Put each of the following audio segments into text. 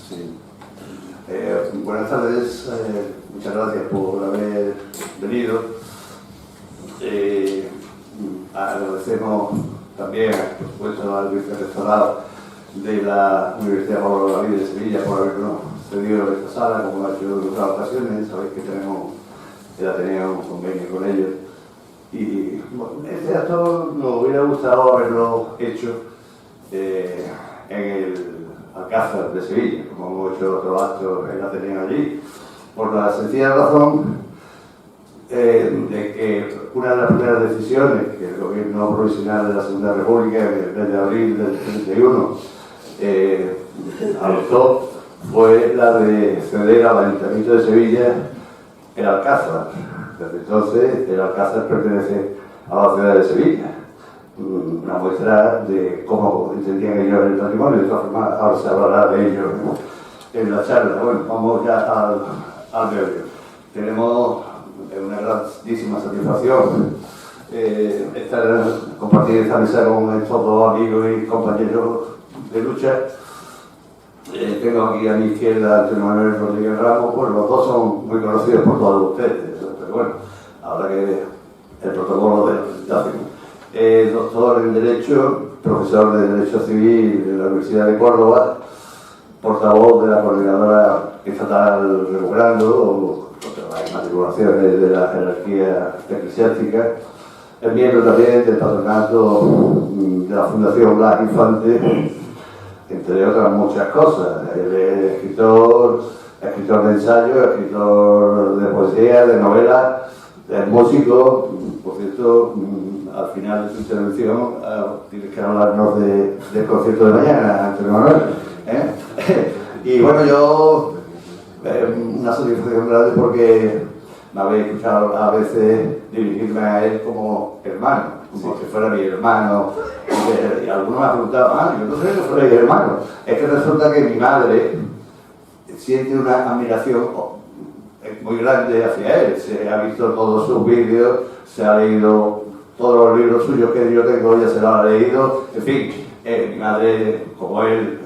Sí. Buenas tardes, muchas gracias por haber venido. Agradecemos también, por supuesto, al vicerrectorado de la Universidad Pablo David de Sevilla por habernos cedido esta sala, como ha hecho en otras ocasiones. Sabéis que tenemos el Ateneo, un convenio con ellos. Y bueno, este acto nos hubiera gustado haberlo hecho en el Alcázar de Sevilla, como hemos hecho otros actos en Ateneo allí, por la sencilla razón de que una de las primeras decisiones que el gobierno provisional de la Segunda República, en el mes de abril del 31, adoptó fue la de ceder al Ayuntamiento de Sevilla el Alcázar. Desde entonces el Alcázar pertenece a la ciudad de Sevilla. Una muestra de cómo entendían ellos el patrimonio. De todas formas, ahora se hablará de ello en la charla. Bueno, vamos ya al meollo. Tenemos una grandísima satisfacción compartir esta mesa con estos dos amigos y compañeros de lucha. Tengo aquí a mi izquierda a Antonio Manuel Rodríguez Ramos. Bueno, los dos son muy conocidos por todos ustedes, pero bueno, ahora que el protocolo de la presentación. Doctor en Derecho, profesor de Derecho Civil de la Universidad de Córdoba, portavoz de la Coordinadora Estatal Recuperando, las matriculaciones de la jerarquía eclesiástica, es miembro también del patronato de la Fundación Blas Infante, entre otras muchas cosas. Él es escritor de ensayo, escritor de poesía, de novela, es músico. Por cierto, al final de su intervención tienes que hablarnos del concierto de mañana, Antonio Manuel. Y bueno, yo una satisfacción grande porque me habéis escuchado a veces dirigirme a él como hermano, como si fuera mi hermano. Y algunos me han preguntado, yo no sé que fuera mi hermano. Es que resulta que mi madre siente una admiración muy grande hacia él. Se ha visto todos sus vídeos, se ha leído todos los libros suyos que yo tengo, ya se los ha leído. En fin, mi madre, como él,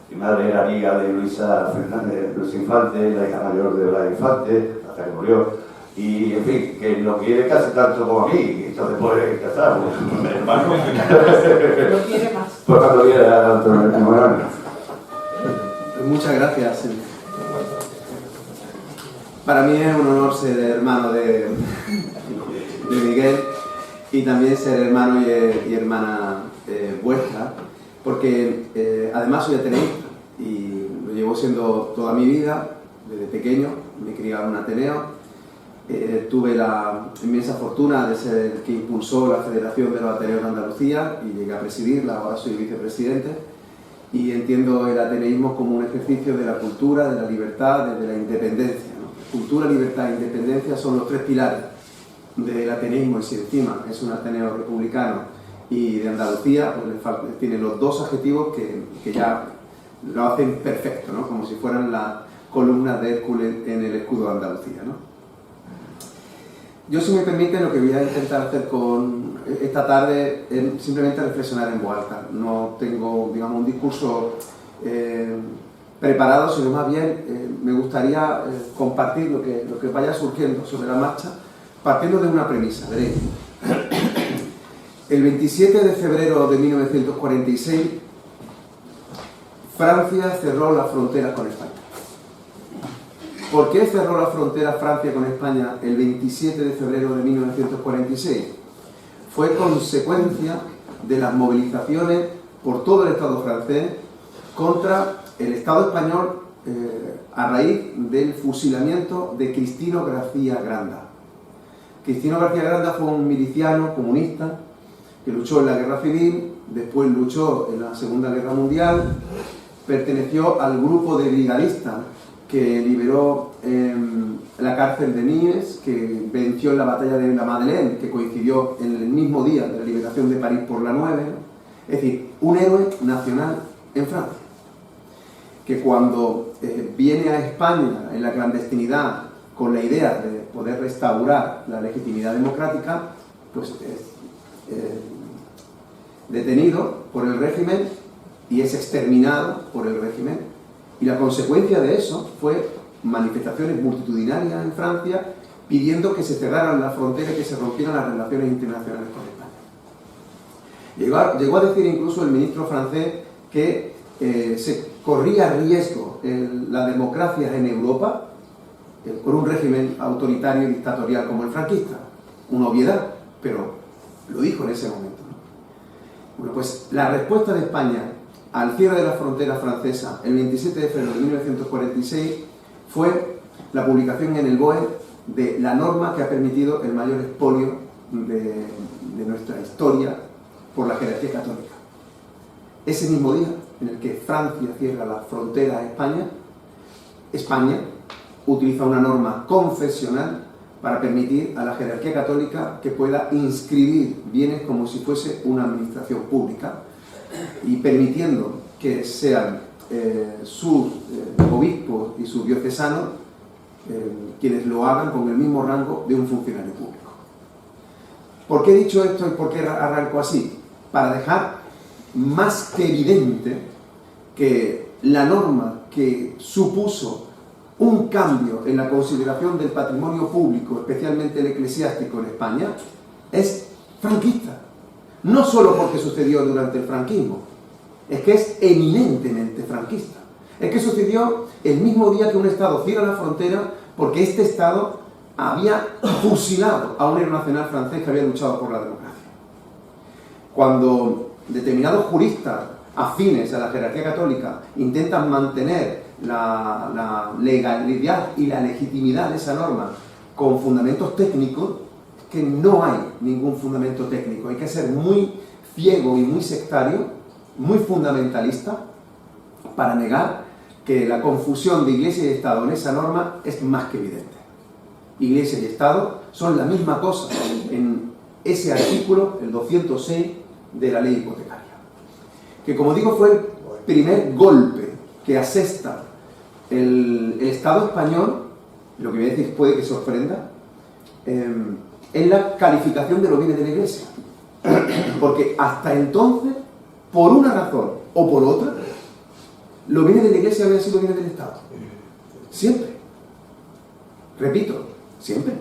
mi madre era amiga de Luisa Fernández, Luis Infante, la hija mayor de Blas Infante, hasta que murió. Y, en fin, que lo quiere casi tanto como a mí, entonces puede casar, mi hermano. Lo quiere más. Pues cuando quiera, Antonio Manuel. Muchas gracias. Para mí es un honor ser hermano de Miguel y también ser hermano y hermana vuestra, porque además soy ateneísta y lo llevo siendo toda mi vida, desde pequeño. Me he criado en un Ateneo. Tuve la inmensa fortuna de ser el que impulsó la Federación de los Ateneos de Andalucía y llegué a presidirla. Ahora soy vicepresidente y entiendo el ateneísmo como un ejercicio de la cultura, de la libertad, de la independencia, ¿no? Cultura, libertad e independencia son los tres pilares del ateneísmo, y si encima es un Ateneo republicano y de Andalucía, pues tiene los dos adjetivos que ya lo hacen perfecto, ¿no? Como si fueran las columnas de Hércules en el escudo de Andalucía, ¿no? Yo, si me permiten, lo que voy a intentar hacer con esta tarde es simplemente reflexionar en voz alta. No tengo, digamos, un discurso preparado, sino más bien me gustaría compartir lo que vaya surgiendo sobre la marcha, partiendo de una premisa. Veréis. El 27 de febrero de 1946, Francia cerró las fronteras con España. ¿Por qué cerró la frontera Francia con España el 27 de febrero de 1946? Fue consecuencia de las movilizaciones por todo el Estado francés contra el Estado español a raíz del fusilamiento de Cristino García Granda. Cristino García Granda fue un miliciano comunista que luchó en la Guerra Civil, después luchó en la Segunda Guerra Mundial, perteneció al grupo de brigadistas que liberó la cárcel de Nimes, que venció en la batalla de la Madeleine, que coincidió en el mismo día de la liberación de París por la 9, ¿no? Es decir, un héroe nacional en Francia, que cuando viene a España en la clandestinidad con la idea de poder restaurar la legitimidad democrática, pues es detenido por el régimen y es exterminado por el régimen Y la consecuencia de eso fue manifestaciones multitudinarias en Francia pidiendo que se cerraran las fronteras y que se rompieran las relaciones internacionales con España. Llegó a decir incluso el ministro francés que se corría riesgo la democracia en Europa por un régimen autoritario y dictatorial como el franquista. Una obviedad, pero lo dijo en ese momento, ¿no? Bueno, pues la respuesta de España al cierre de la frontera francesa el 27 de febrero de 1946 fue la publicación en el BOE de la norma que ha permitido el mayor expolio de nuestra historia por la jerarquía católica. Ese mismo día en el que Francia cierra la frontera a España, España utiliza una norma confesional para permitir a la jerarquía católica que pueda inscribir bienes como si fuese una administración pública y permitiendo que sean sus obispos y sus diocesanos quienes lo hagan con el mismo rango de un funcionario público. ¿Por qué he dicho esto y por qué arranco así? Para dejar más que evidente que la norma que supuso un cambio en la consideración del patrimonio público, especialmente el eclesiástico en España, es franquista. No solo porque sucedió durante el franquismo, es que es eminentemente franquista. Es que sucedió el mismo día que un Estado cierra la frontera porque este Estado había fusilado a un héroe nacional francés que había luchado por la democracia. Cuando determinados juristas afines a la jerarquía católica intentan mantener la legalidad y la legitimidad de esa norma con fundamentos técnicos, que no hay ningún fundamento técnico. Hay que ser muy ciego y muy sectario, muy fundamentalista, para negar que la confusión de Iglesia y Estado en esa norma es más que evidente. Iglesia y Estado son la misma cosa en ese artículo, el 206 de la ley hipotecaria. Que, como digo, fue el primer golpe que asesta el Estado español, lo que voy a decir puede que sorprenda, en la calificación de los bienes de la Iglesia. Porque hasta entonces, por una razón o por otra, los bienes de la Iglesia habían sido bienes del Estado. Siempre. Repito, siempre.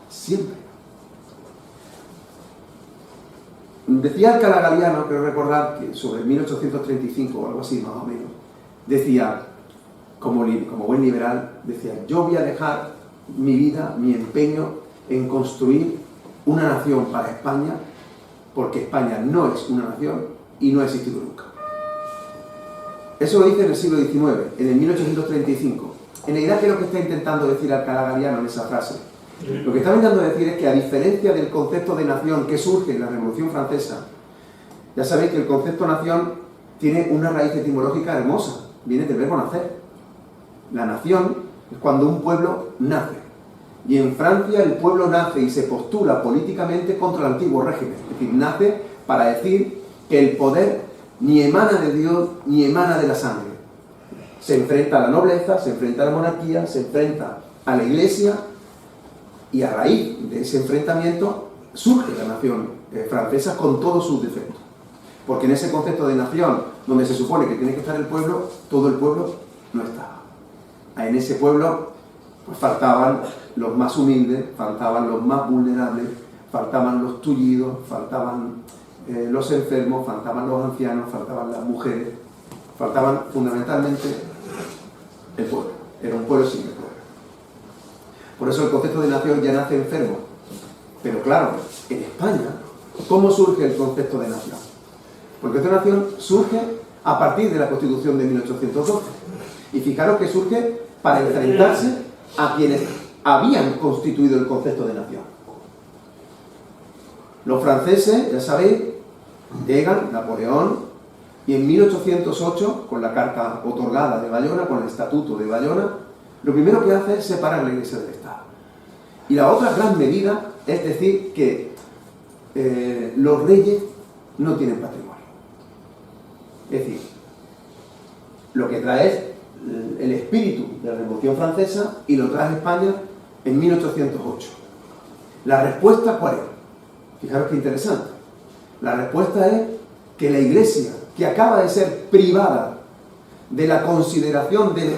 Siempre. Decía Alcalá Galiano, creo recordar, que sobre 1835 o algo así más o menos, decía, como buen liberal, decía: yo voy a dejar mi vida, mi empeño en construir una nación para España, porque España no es una nación y no ha existido nunca. Eso lo dice en el siglo XIX, en el 1835. En realidad, ¿qué es lo que está intentando decir Alcalá Galiano en esa frase? Lo que está intentando decir es que, a diferencia del concepto de nación que surge en la Revolución Francesa, ya sabéis que el concepto nación tiene una raíz etimológica hermosa, viene del verbo nacer. La nación es cuando un pueblo nace. Y en Francia el pueblo nace y se postula políticamente contra el antiguo régimen. Es decir, nace para decir que el poder ni emana de Dios ni emana de la sangre. Se enfrenta a la nobleza, se enfrenta a la monarquía, se enfrenta a la Iglesia, y a raíz de ese enfrentamiento surge la nación francesa con todos sus defectos. Porque en ese concepto de nación, donde se supone que tiene que estar el pueblo, todo el pueblo no estaba. En ese pueblo pues faltaban los más humildes, faltaban los más vulnerables, faltaban los tullidos, faltaban los enfermos, faltaban los ancianos, faltaban las mujeres, faltaban fundamentalmente el pueblo. Era un pueblo sin el pueblo. Por eso el concepto de nación ya nace enfermo. Pero claro, en España, ¿cómo surge el concepto de nación? Porque esta nación surge a partir de la Constitución de 1812. Y fijaros que surge para enfrentarse a quienes habían constituido el concepto de nación. Los franceses, ya sabéis, llegan, Napoleón, y en 1808, con la carta otorgada de Bayona, con el Estatuto de Bayona, lo primero que hace es separar la Iglesia del Estado. Y la otra gran medida es decir que los reyes no tienen patrimonio. Es decir, lo que trae es el espíritu de la Revolución Francesa y lo trae España en 1808. ¿La respuesta cuál es? Fijaros qué interesante. La respuesta es que la Iglesia, que acaba de ser privada de la consideración de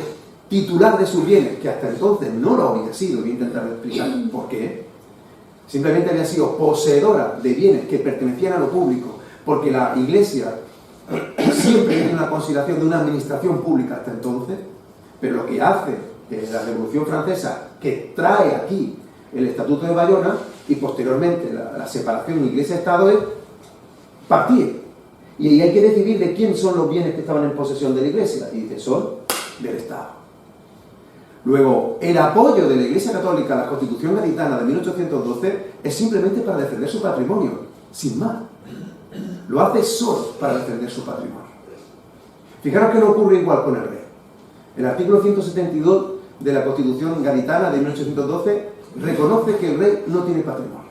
titular de sus bienes, que hasta entonces no lo había sido, voy a intentar explicar por qué. Simplemente había sido poseedora de bienes que pertenecían a lo público, porque la Iglesia siempre tiene una consideración de una administración pública hasta entonces, pero lo que hace la Revolución Francesa, que trae aquí el Estatuto de Bayona y posteriormente la separación Iglesia-Estado, es partir. Y ahí hay que decidir de quién son los bienes que estaban en posesión de la Iglesia, y dice, son del Estado. Luego, el apoyo de la Iglesia Católica a la Constitución Gaditana de 1812 es simplemente para defender su patrimonio, sin más. Lo hace solo para defender su patrimonio. Fijaros que no ocurre igual con el rey. El artículo 172 de la Constitución Gaditana de 1812 reconoce que el rey no tiene patrimonio.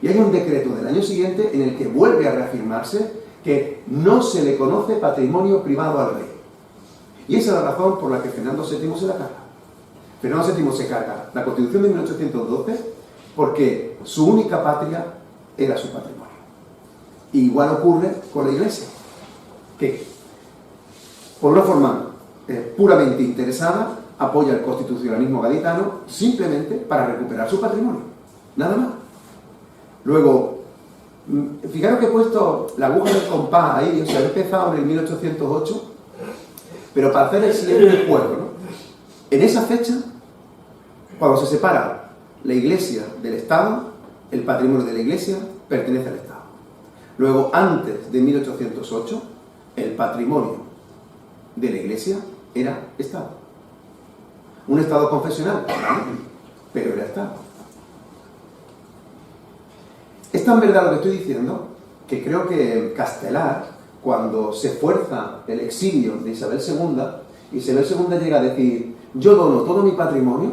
Y hay un decreto del año siguiente en el que vuelve a reafirmarse que no se le conoce patrimonio privado al rey. Y esa es la razón por la que Fernando VII se la carga. Fernando VII se carga la Constitución de 1812 porque su única patria era su patrimonio. Y igual ocurre con la Iglesia, que por una forma puramente interesada apoya el constitucionalismo gaditano simplemente para recuperar su patrimonio, nada más. Luego, fijaros que he puesto la aguja del compás ahí, o sea, he empezado en el 1808, pero para hacer el siguiente juego, ¿no? En esa fecha, cuando se separa la Iglesia del Estado, el patrimonio de la Iglesia pertenece al Estado. Luego, antes de 1808, el patrimonio de la Iglesia era Estado. Un Estado confesional, pero era Estado. Es tan verdad lo que estoy diciendo que creo que Castelar, cuando se fuerza el exilio de Isabel II, Isabel II llega a decir: yo dono todo mi patrimonio,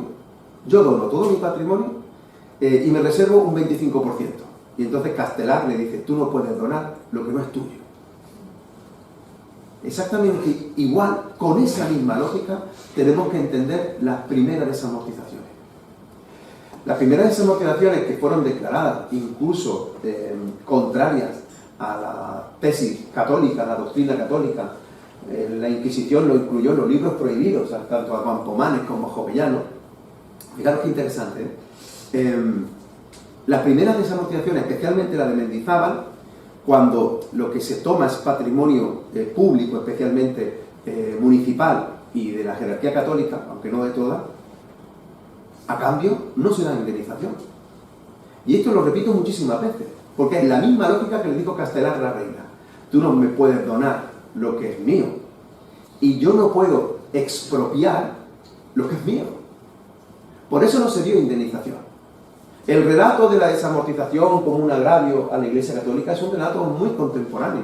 y me reservo un 25%. Y entonces Castelar le dice: tú no puedes donar lo que no es tuyo. Exactamente igual, con esa misma lógica, tenemos que entender las primeras desamortizaciones. Las primeras desamortizaciones, que fueron declaradas incluso contrarias a la tesis católica, a la doctrina católica, la Inquisición lo incluyó en los libros prohibidos, tanto a Campomanes como a Jovellano. Fijaros qué interesante, las primeras desamortizaciones, especialmente la de Mendizábal, cuando lo que se toma es patrimonio público, especialmente municipal y de la jerarquía católica, aunque no de toda, a cambio no se da indemnización. Y esto lo repito muchísimas veces, porque es la misma lógica que le dijo Castelar a la reina: tú no me puedes donar lo que es mío, y yo no puedo expropiar lo que es mío. Por eso no se dio indemnización. El relato de la desamortización como un agravio a la Iglesia Católica es un relato muy contemporáneo.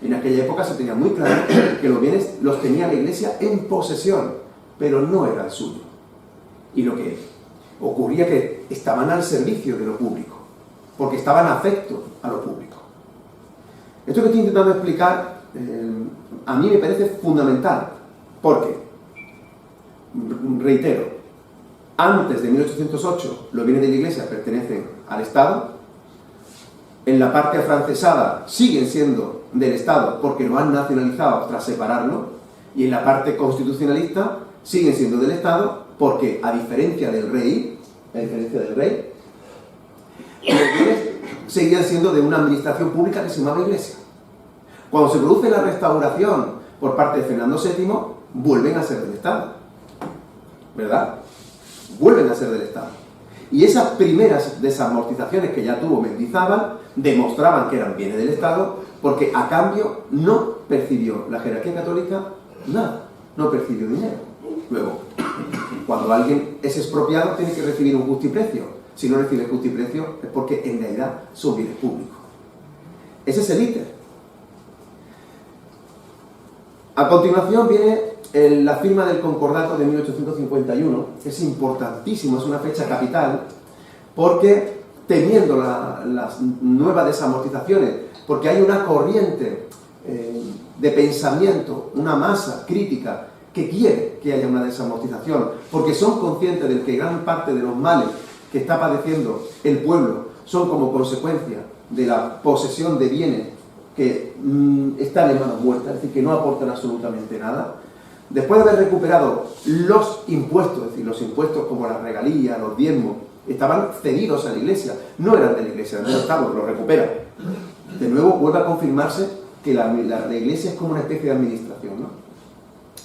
En aquella época se tenía muy claro que los bienes los tenía la Iglesia en posesión, pero no eran suyos. Y lo que ocurría es que estaban al servicio de lo público, porque estaban afectos a lo público. Esto que estoy intentando explicar a mí me parece fundamental, porque, reitero, antes de 1808 los bienes de la Iglesia pertenecen al Estado, en la parte afrancesada siguen siendo del Estado porque lo han nacionalizado tras separarlo, y en la parte constitucionalista siguen siendo del Estado porque, a diferencia del rey, los bienes seguían siendo de una administración pública que se llamaba Iglesia. Cuando se produce la restauración por parte de Fernando VII, vuelven a ser del Estado, ¿verdad? Vuelven a ser del Estado. Y esas primeras desamortizaciones que ya tuvo Mendizábal demostraban que eran bienes del Estado, porque a cambio no percibió la jerarquía católica nada, no percibió dinero. Luego, cuando alguien es expropiado, tiene que recibir un justiprecio. Si no recibe justiprecio es porque en realidad son bienes públicos. Ese es el íter. A continuación viene la firma del Concordato de 1851, que es importantísimo, es una fecha capital, porque temiendo las nuevas desamortizaciones, porque hay una corriente de pensamiento, una masa crítica que quiere que haya una desamortización, porque son conscientes de que gran parte de los males que está padeciendo el pueblo son como consecuencia de la posesión de bienes que están en manos muertas, es decir, que no aportan absolutamente nada. Después de haber recuperado los impuestos, es decir, los impuestos como las regalías, los diezmos, estaban cedidos a la Iglesia, no eran de la Iglesia, eran del Estado, los recuperan. De nuevo vuelve a confirmarse que la Iglesia es como una especie de administración, ¿no?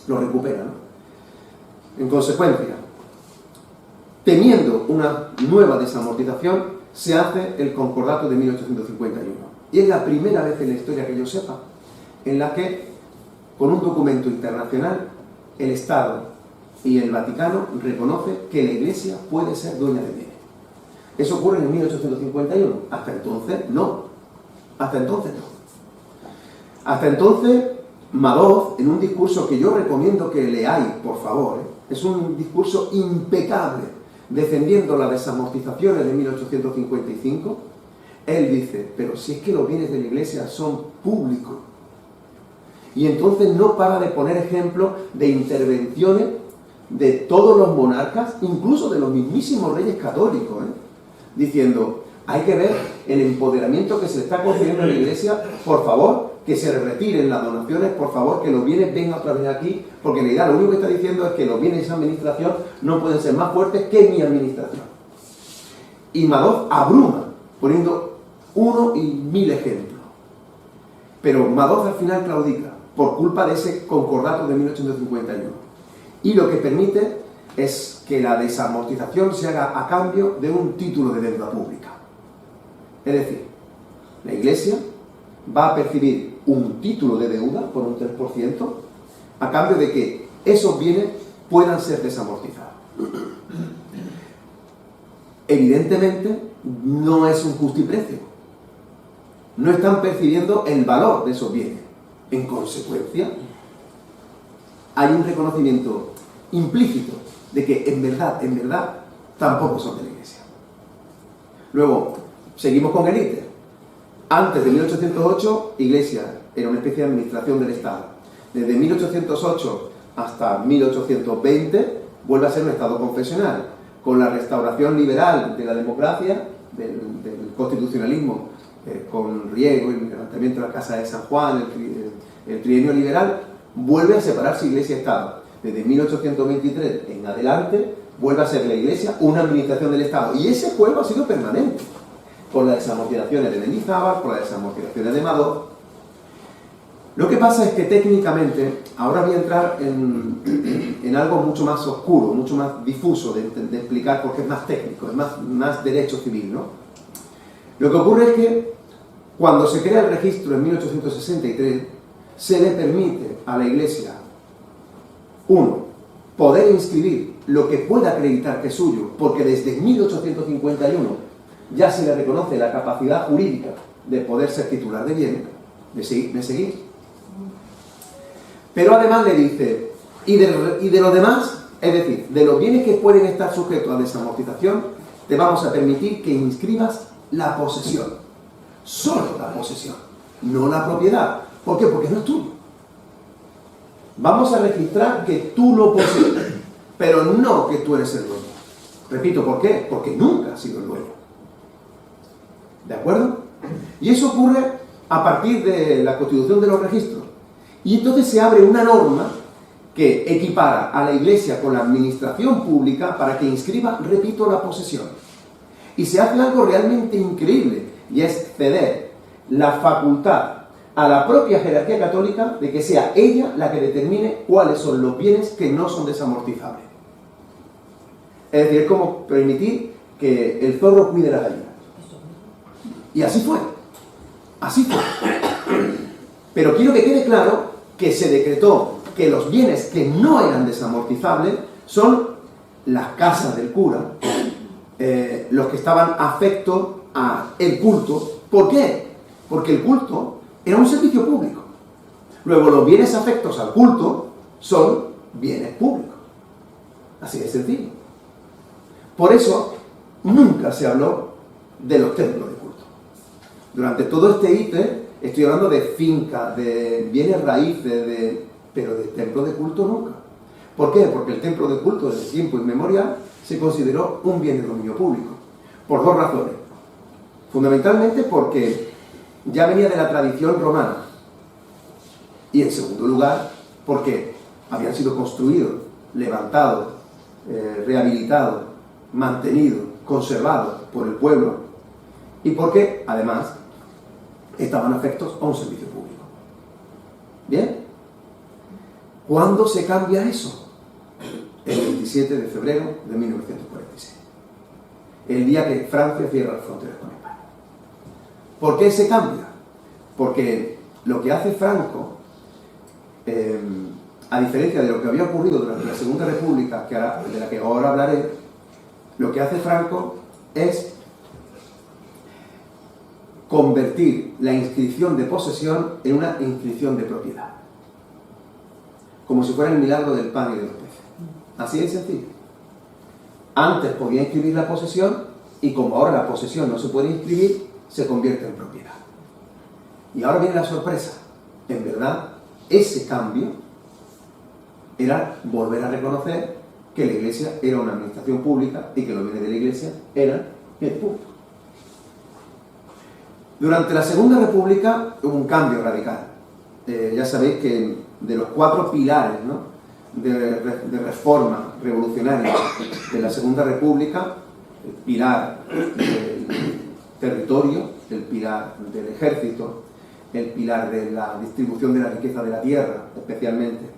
Lo recupera, ¿no? En consecuencia, temiendo una nueva desamortización, se hace el Concordato de 1851. Y es la primera vez en la historia que yo sepa en la que, con un documento internacional, el Estado y el Vaticano reconoce que la Iglesia puede ser dueña de bienes. Eso ocurre en 1851. Hasta entonces, no. Hasta entonces, no. Hasta entonces, Madoz, en un discurso que yo recomiendo que leáis, por favor, es un discurso impecable, defendiendo las desamortizaciones de 1855, él dice, pero si es que los bienes de la Iglesia son públicos. Y entonces no para de poner ejemplos de intervenciones de todos los monarcas, incluso de los mismísimos reyes católicos, diciendo, hay que ver el empoderamiento que se le está concediendo a la Iglesia, por favor, que se retiren las donaciones, por favor, que los bienes vengan otra vez aquí, porque en realidad lo único que está diciendo es que los bienes de esa administración no pueden ser más fuertes que mi administración. Y Madoz abruma, poniendo uno y mil ejemplos. Pero Madoz al final claudica, por culpa de ese concordato de 1851. Y lo que permite es que la desamortización se haga a cambio de un título de deuda pública. Es decir, la Iglesia va a percibir un título de deuda por un 3% a cambio de que esos bienes puedan ser desamortizados. Evidentemente, no es un justiprecio. No están percibiendo el valor de esos bienes. En consecuencia, hay un reconocimiento implícito de que en verdad, tampoco son de la Iglesia. Luego, seguimos con el íter. Antes de 1808, Iglesia era una especie de administración del Estado. Desde 1808 hasta 1820, vuelve a ser un Estado confesional. Con la restauración liberal de la democracia, del constitucionalismo, con Riego, el levantamiento de la Casa de San Juan, el trienio liberal, vuelve a separarse Iglesia y Estado. Desde 1823 en adelante, vuelve a ser la Iglesia una administración del Estado. Y ese juego ha sido permanente, con las desamortizaciones de Mendizábal, con las desamortizaciones de Madoz. Lo que pasa es que técnicamente, ahora voy a entrar en algo mucho más oscuro, mucho más difuso de explicar, porque es más técnico, es más derecho civil, ¿no? Lo que ocurre es que cuando se crea el registro en 1863, se le permite a la Iglesia, uno, poder inscribir lo que pueda acreditar que es suyo, porque desde 1851 ya se le reconoce la capacidad jurídica de poder ser titular de bienes. ¿Me seguís? Pero además le dice, y de lo demás, es decir, de los bienes que pueden estar sujetos a desamortización, te vamos a permitir que inscribas la posesión. Solo la posesión, no la propiedad. ¿Por qué? Porque no es tuyo. Vamos a registrar que tú lo posees, pero no que tú eres el dueño. Repito, ¿por qué? Porque nunca has sido el dueño. ¿De acuerdo? Y eso ocurre a partir de la constitución de los registros. Y entonces se abre una norma que equipara a la Iglesia con la administración pública para que inscriba, repito, la posesión. Y se hace algo realmente increíble, y es ceder la facultad a la propia jerarquía católica de que sea ella la que determine cuáles son los bienes que no son desamortizables. Es decir, es como permitir que el zorro cuide la gallina. Y así fue. Así fue. Pero quiero que quede claro que se decretó que los bienes que no eran desamortizables son las casas del cura, los que estaban afectos al culto. ¿Por qué? Porque el culto era un servicio público. Luego, los bienes afectos al culto son bienes públicos. Así de sencillo. Por eso, nunca se habló de los templos de culto. Durante todo este íter, estoy hablando de fincas, de bienes raíces, pero de templos de culto nunca. ¿Por qué? Porque el templo de culto, desde tiempo inmemorial, se consideró un bien de dominio público. Por dos razones. Fundamentalmente porque ya venía de la tradición romana. Y en segundo lugar, porque habían sido construidos, levantados, rehabilitados, mantenidos, conservados por el pueblo, y porque, además, estaban afectos a un servicio público. ¿Bien? ¿Cuándo se cambia eso? El 27 de febrero de 1946. El día que Francia cierra las fronteras con España. ¿Por qué se cambia? Porque lo que hace Franco, a diferencia de lo que había ocurrido durante la Segunda República, de la que ahora hablaré, lo que hace Franco es convertir la inscripción de posesión en una inscripción de propiedad. Como si fuera el milagro del pan y de los peces. Así de sencillo. Antes podía inscribir la posesión y como ahora la posesión no se puede inscribir, se convierte en propiedad. Y ahora viene la sorpresa. En verdad, ese cambio era volver a reconocer que la Iglesia era una administración pública y que los bienes de la Iglesia eran el público. Durante la Segunda República hubo un cambio radical. Ya sabéis que de los 4 pilares, ¿no?, de reforma revolucionaria de la Segunda República, el pilar del territorio, el pilar del ejército, el pilar de la distribución de la riqueza de la tierra, especialmente,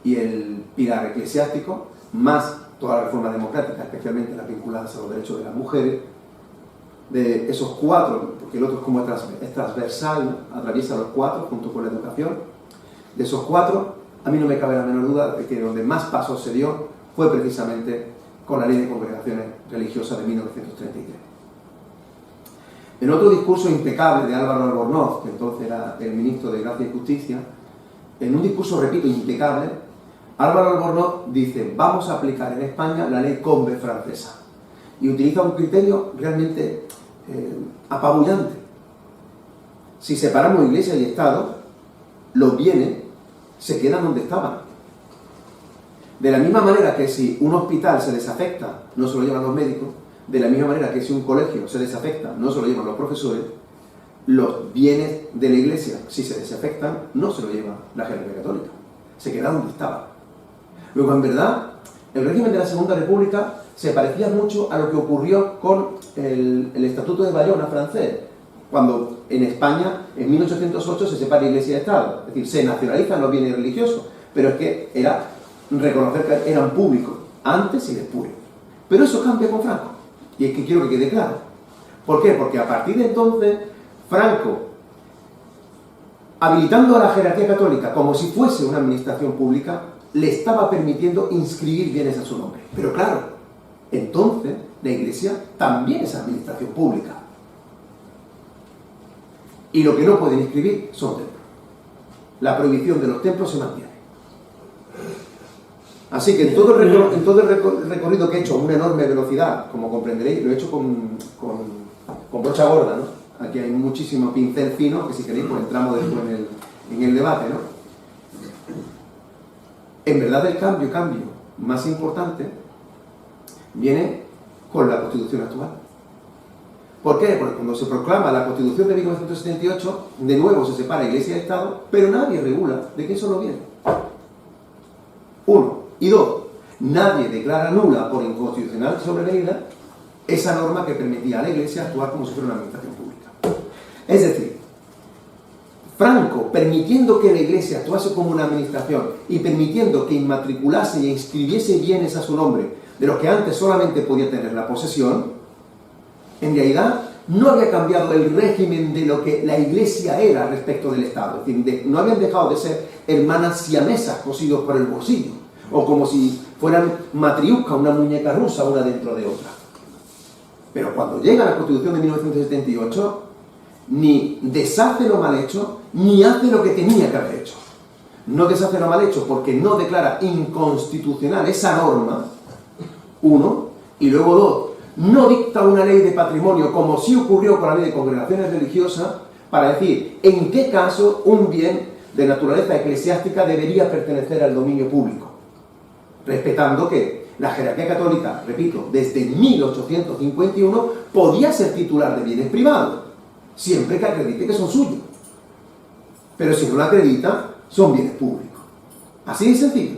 y el pilar eclesiástico, más toda la reforma democrática, especialmente las vinculadas a los derechos de las mujeres. De esos 4, porque el otro es como es transversal, ¿no?, atraviesa los 4 junto con la educación. De esos 4, a mí no me cabe la menor duda de que donde más pasos se dio fue precisamente con la Ley de Congregaciones Religiosas de 1933. En otro discurso impecable de Álvaro Albornoz, que entonces era el ministro de Gracia y Justicia, en un discurso, repito, impecable, Álvaro Albornoz dice: vamos a aplicar en España la ley Combe francesa. Y utiliza un criterio realmente apabullante. Si separamos Iglesia y Estado, los bienes se quedan donde estaban. De la misma manera que si un hospital se desafecta, no se lo llevan los médicos, de la misma manera que si un colegio se desafecta, no se lo llevan los profesores, los bienes de la Iglesia, si se desafectan, no se lo lleva la jerarquía católica. Se quedan donde estaban. Luego, en verdad, el régimen de la Segunda República se parecía mucho a lo que ocurrió con el Estatuto de Bayona francés, cuando en España, en 1808, se separa Iglesia y Estado. Es decir, se nacionalizan los bienes religiosos, pero es que era reconocer que eran públicos, antes y después. Pero eso cambia con Franco, y es que quiero que quede claro. ¿Por qué? Porque a partir de entonces, Franco, habilitando a la jerarquía católica como si fuese una administración pública, le estaba permitiendo inscribir bienes a su nombre. Pero claro, entonces la Iglesia también es administración pública. Y lo que no pueden inscribir son templos. La prohibición de los templos se mantiene. Así que en todo el recorrido que he hecho a una enorme velocidad, como comprenderéis, lo he hecho con brocha gorda, ¿no? Aquí hay muchísimo pincel fino, que si queréis pues entramos después en el debate, ¿no? En verdad el cambio más importante viene con la Constitución actual. ¿Por qué? Porque cuando se proclama la Constitución de 1978, de nuevo se separa Iglesia y Estado, pero nadie regula de qué son los bienes. 1. Y 2. Nadie declara nula por inconstitucional sobreleída esa norma que permitía a la Iglesia actuar como si fuera una administración pública. Es decir, Franco, permitiendo que la Iglesia actuase como una administración y permitiendo que inmatriculase e inscribiese bienes a su nombre de los que antes solamente podía tener la posesión, en realidad no había cambiado el régimen de lo que la Iglesia era respecto del Estado. Es decir, no habían dejado de ser hermanas siamesas cosidos por el bolsillo, o como si fueran matriusca, una muñeca rusa, una dentro de otra. Pero cuando llega la Constitución de 1978, ni deshace lo mal hecho, ni hace lo que tenía que haber hecho. No deshace lo mal hecho porque no declara inconstitucional esa norma, 1, y luego 2, no dicta una ley de patrimonio como sí ocurrió con la Ley de Congregaciones Religiosas para decir en qué caso un bien de naturaleza eclesiástica debería pertenecer al dominio público, respetando que la jerarquía católica, repito, desde 1851 podía ser titular de bienes privados. siempre que acredite que son suyos. Pero si no lo acredita, son bienes públicos. Así de sencillo.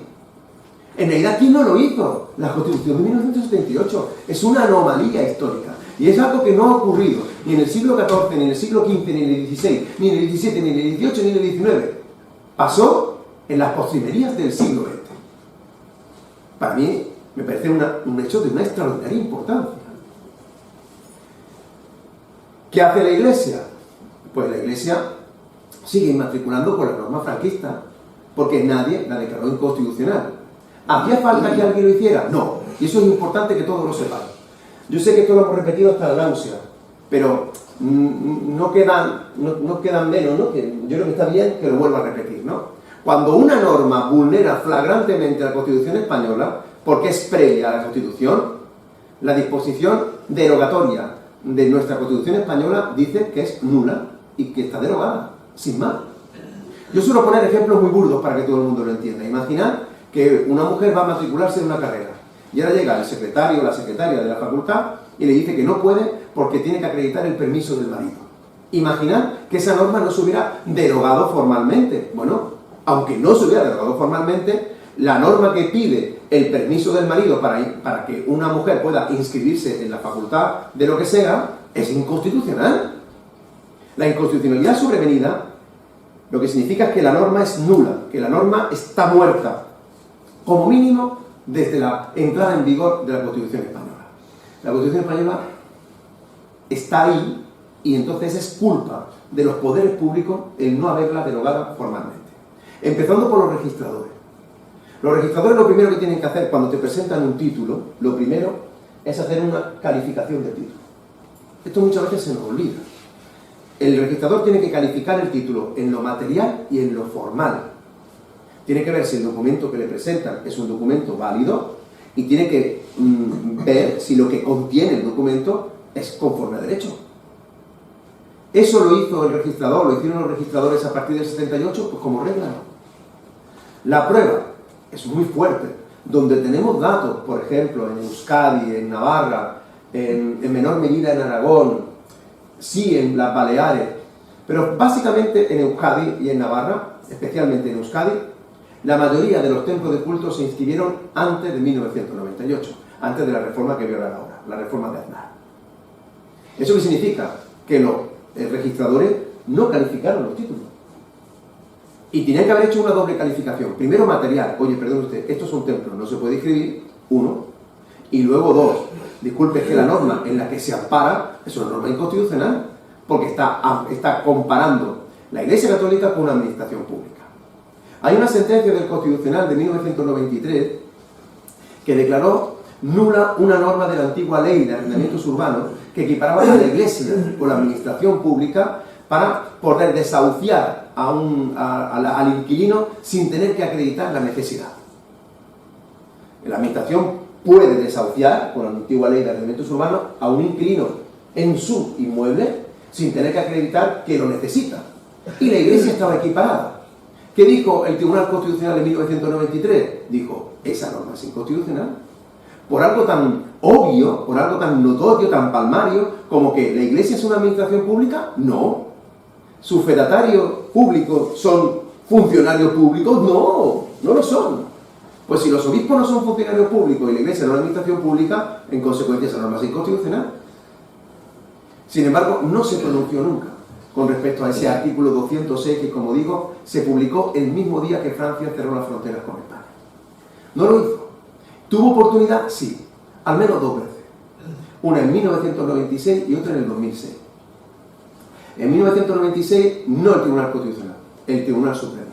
En realidad, ¿quién no lo hizo? La Constitución de 1978. Es una anomalía histórica. Y es algo que no ha ocurrido ni en el siglo XIV, ni en el siglo XV, ni en el XVI, ni en el XVII, ni en el XVIII, ni en el XIX. Pasó en las postrimerías del siglo XX. Para mí, me parece un hecho de una extraordinaria importancia. ¿Qué hace la Iglesia? Pues la Iglesia sigue inmatriculando con la norma franquista, porque nadie la declaró inconstitucional. ¿Hacía falta que alguien lo hiciera? No. Y eso es importante que todos lo sepan. Yo sé que esto lo hemos repetido hasta la náusea, pero no quedan menos, ¿no? Que yo creo que está bien que lo vuelva a repetir, ¿no? Cuando una norma vulnera flagrantemente la Constitución española, porque es previa a la Constitución, la disposición derogatoria de nuestra Constitución española dice que es nula y que está derogada, sin más. Yo suelo poner ejemplos muy burdos para que todo el mundo lo entienda. Imaginad que una mujer va a matricularse en una carrera y ahora llega el secretario o la secretaria de la facultad y le dice que no puede porque tiene que acreditar el permiso del marido. Imaginad que esa norma no se hubiera derogado formalmente. Bueno, aunque no se hubiera derogado formalmente, la norma que pide el permiso del marido para que una mujer pueda inscribirse en la facultad de lo que sea, es inconstitucional. La inconstitucionalidad sobrevenida lo que significa es que la norma es nula, que la norma está muerta, como mínimo desde la entrada en vigor de la Constitución española. La Constitución española está ahí y entonces es culpa de los poderes públicos el no haberla derogada formalmente. Empezando por los registradores. Los registradores lo primero que tienen que hacer cuando te presentan un título, lo primero es hacer una calificación de título. Esto muchas veces se nos olvida. El registrador tiene que calificar el título en lo material y en lo formal. Tiene que ver si el documento que le presentan es un documento válido y tiene que ver si lo que contiene el documento es conforme a derecho. Eso lo hizo el registrador, lo hicieron los registradores a partir del 78, pues como regla. La prueba es muy fuerte, donde tenemos datos, por ejemplo, en Euskadi, en Navarra, en menor medida en Aragón, sí en las Baleares, pero básicamente en Euskadi y en Navarra, especialmente en Euskadi, la mayoría de los templos de culto se inscribieron antes de 1998, antes de la reforma que violan ahora, la reforma de Aznar. ¿Eso qué significa? Que los registradores no calificaron los títulos. Y tenían que haber hecho una doble calificación. Primero material. Oye, perdón usted, estos son templos, no se puede inscribir, uno. Y luego dos. Disculpe, es que la norma en la que se ampara es una norma inconstitucional, porque está comparando la Iglesia Católica con una administración pública. Hay una sentencia del Constitucional de 1993 que declaró nula una norma de la antigua ley de arrendamientos urbanos que equiparaba a la Iglesia con la administración pública para poder desahuciar al inquilino sin tener que acreditar la necesidad. La administración puede desahuciar, con la antigua ley de arrendamientos urbanos, a un inquilino en su inmueble sin tener que acreditar que lo necesita. Y la Iglesia estaba equiparada. ¿Qué dijo el Tribunal Constitucional en 1993? Dijo, esa norma es inconstitucional. Por algo tan obvio, por algo tan notorio, tan palmario, como que la Iglesia es una administración pública, no. ¿Sus fedatarios públicos son funcionarios públicos? No, no lo son. Pues si los obispos no son funcionarios públicos y la Iglesia no es una administración pública, en consecuencia esa norma es inconstitucional. Sin embargo, no se pronunció nunca con respecto a ese artículo 206 que, como digo, se publicó el mismo día que Francia cerró las fronteras con España. No lo hizo. ¿Tuvo oportunidad? Sí. Al menos dos veces. Una en 1996 y otra en el 2006. En 1996, no el Tribunal Constitucional, el Tribunal Supremo.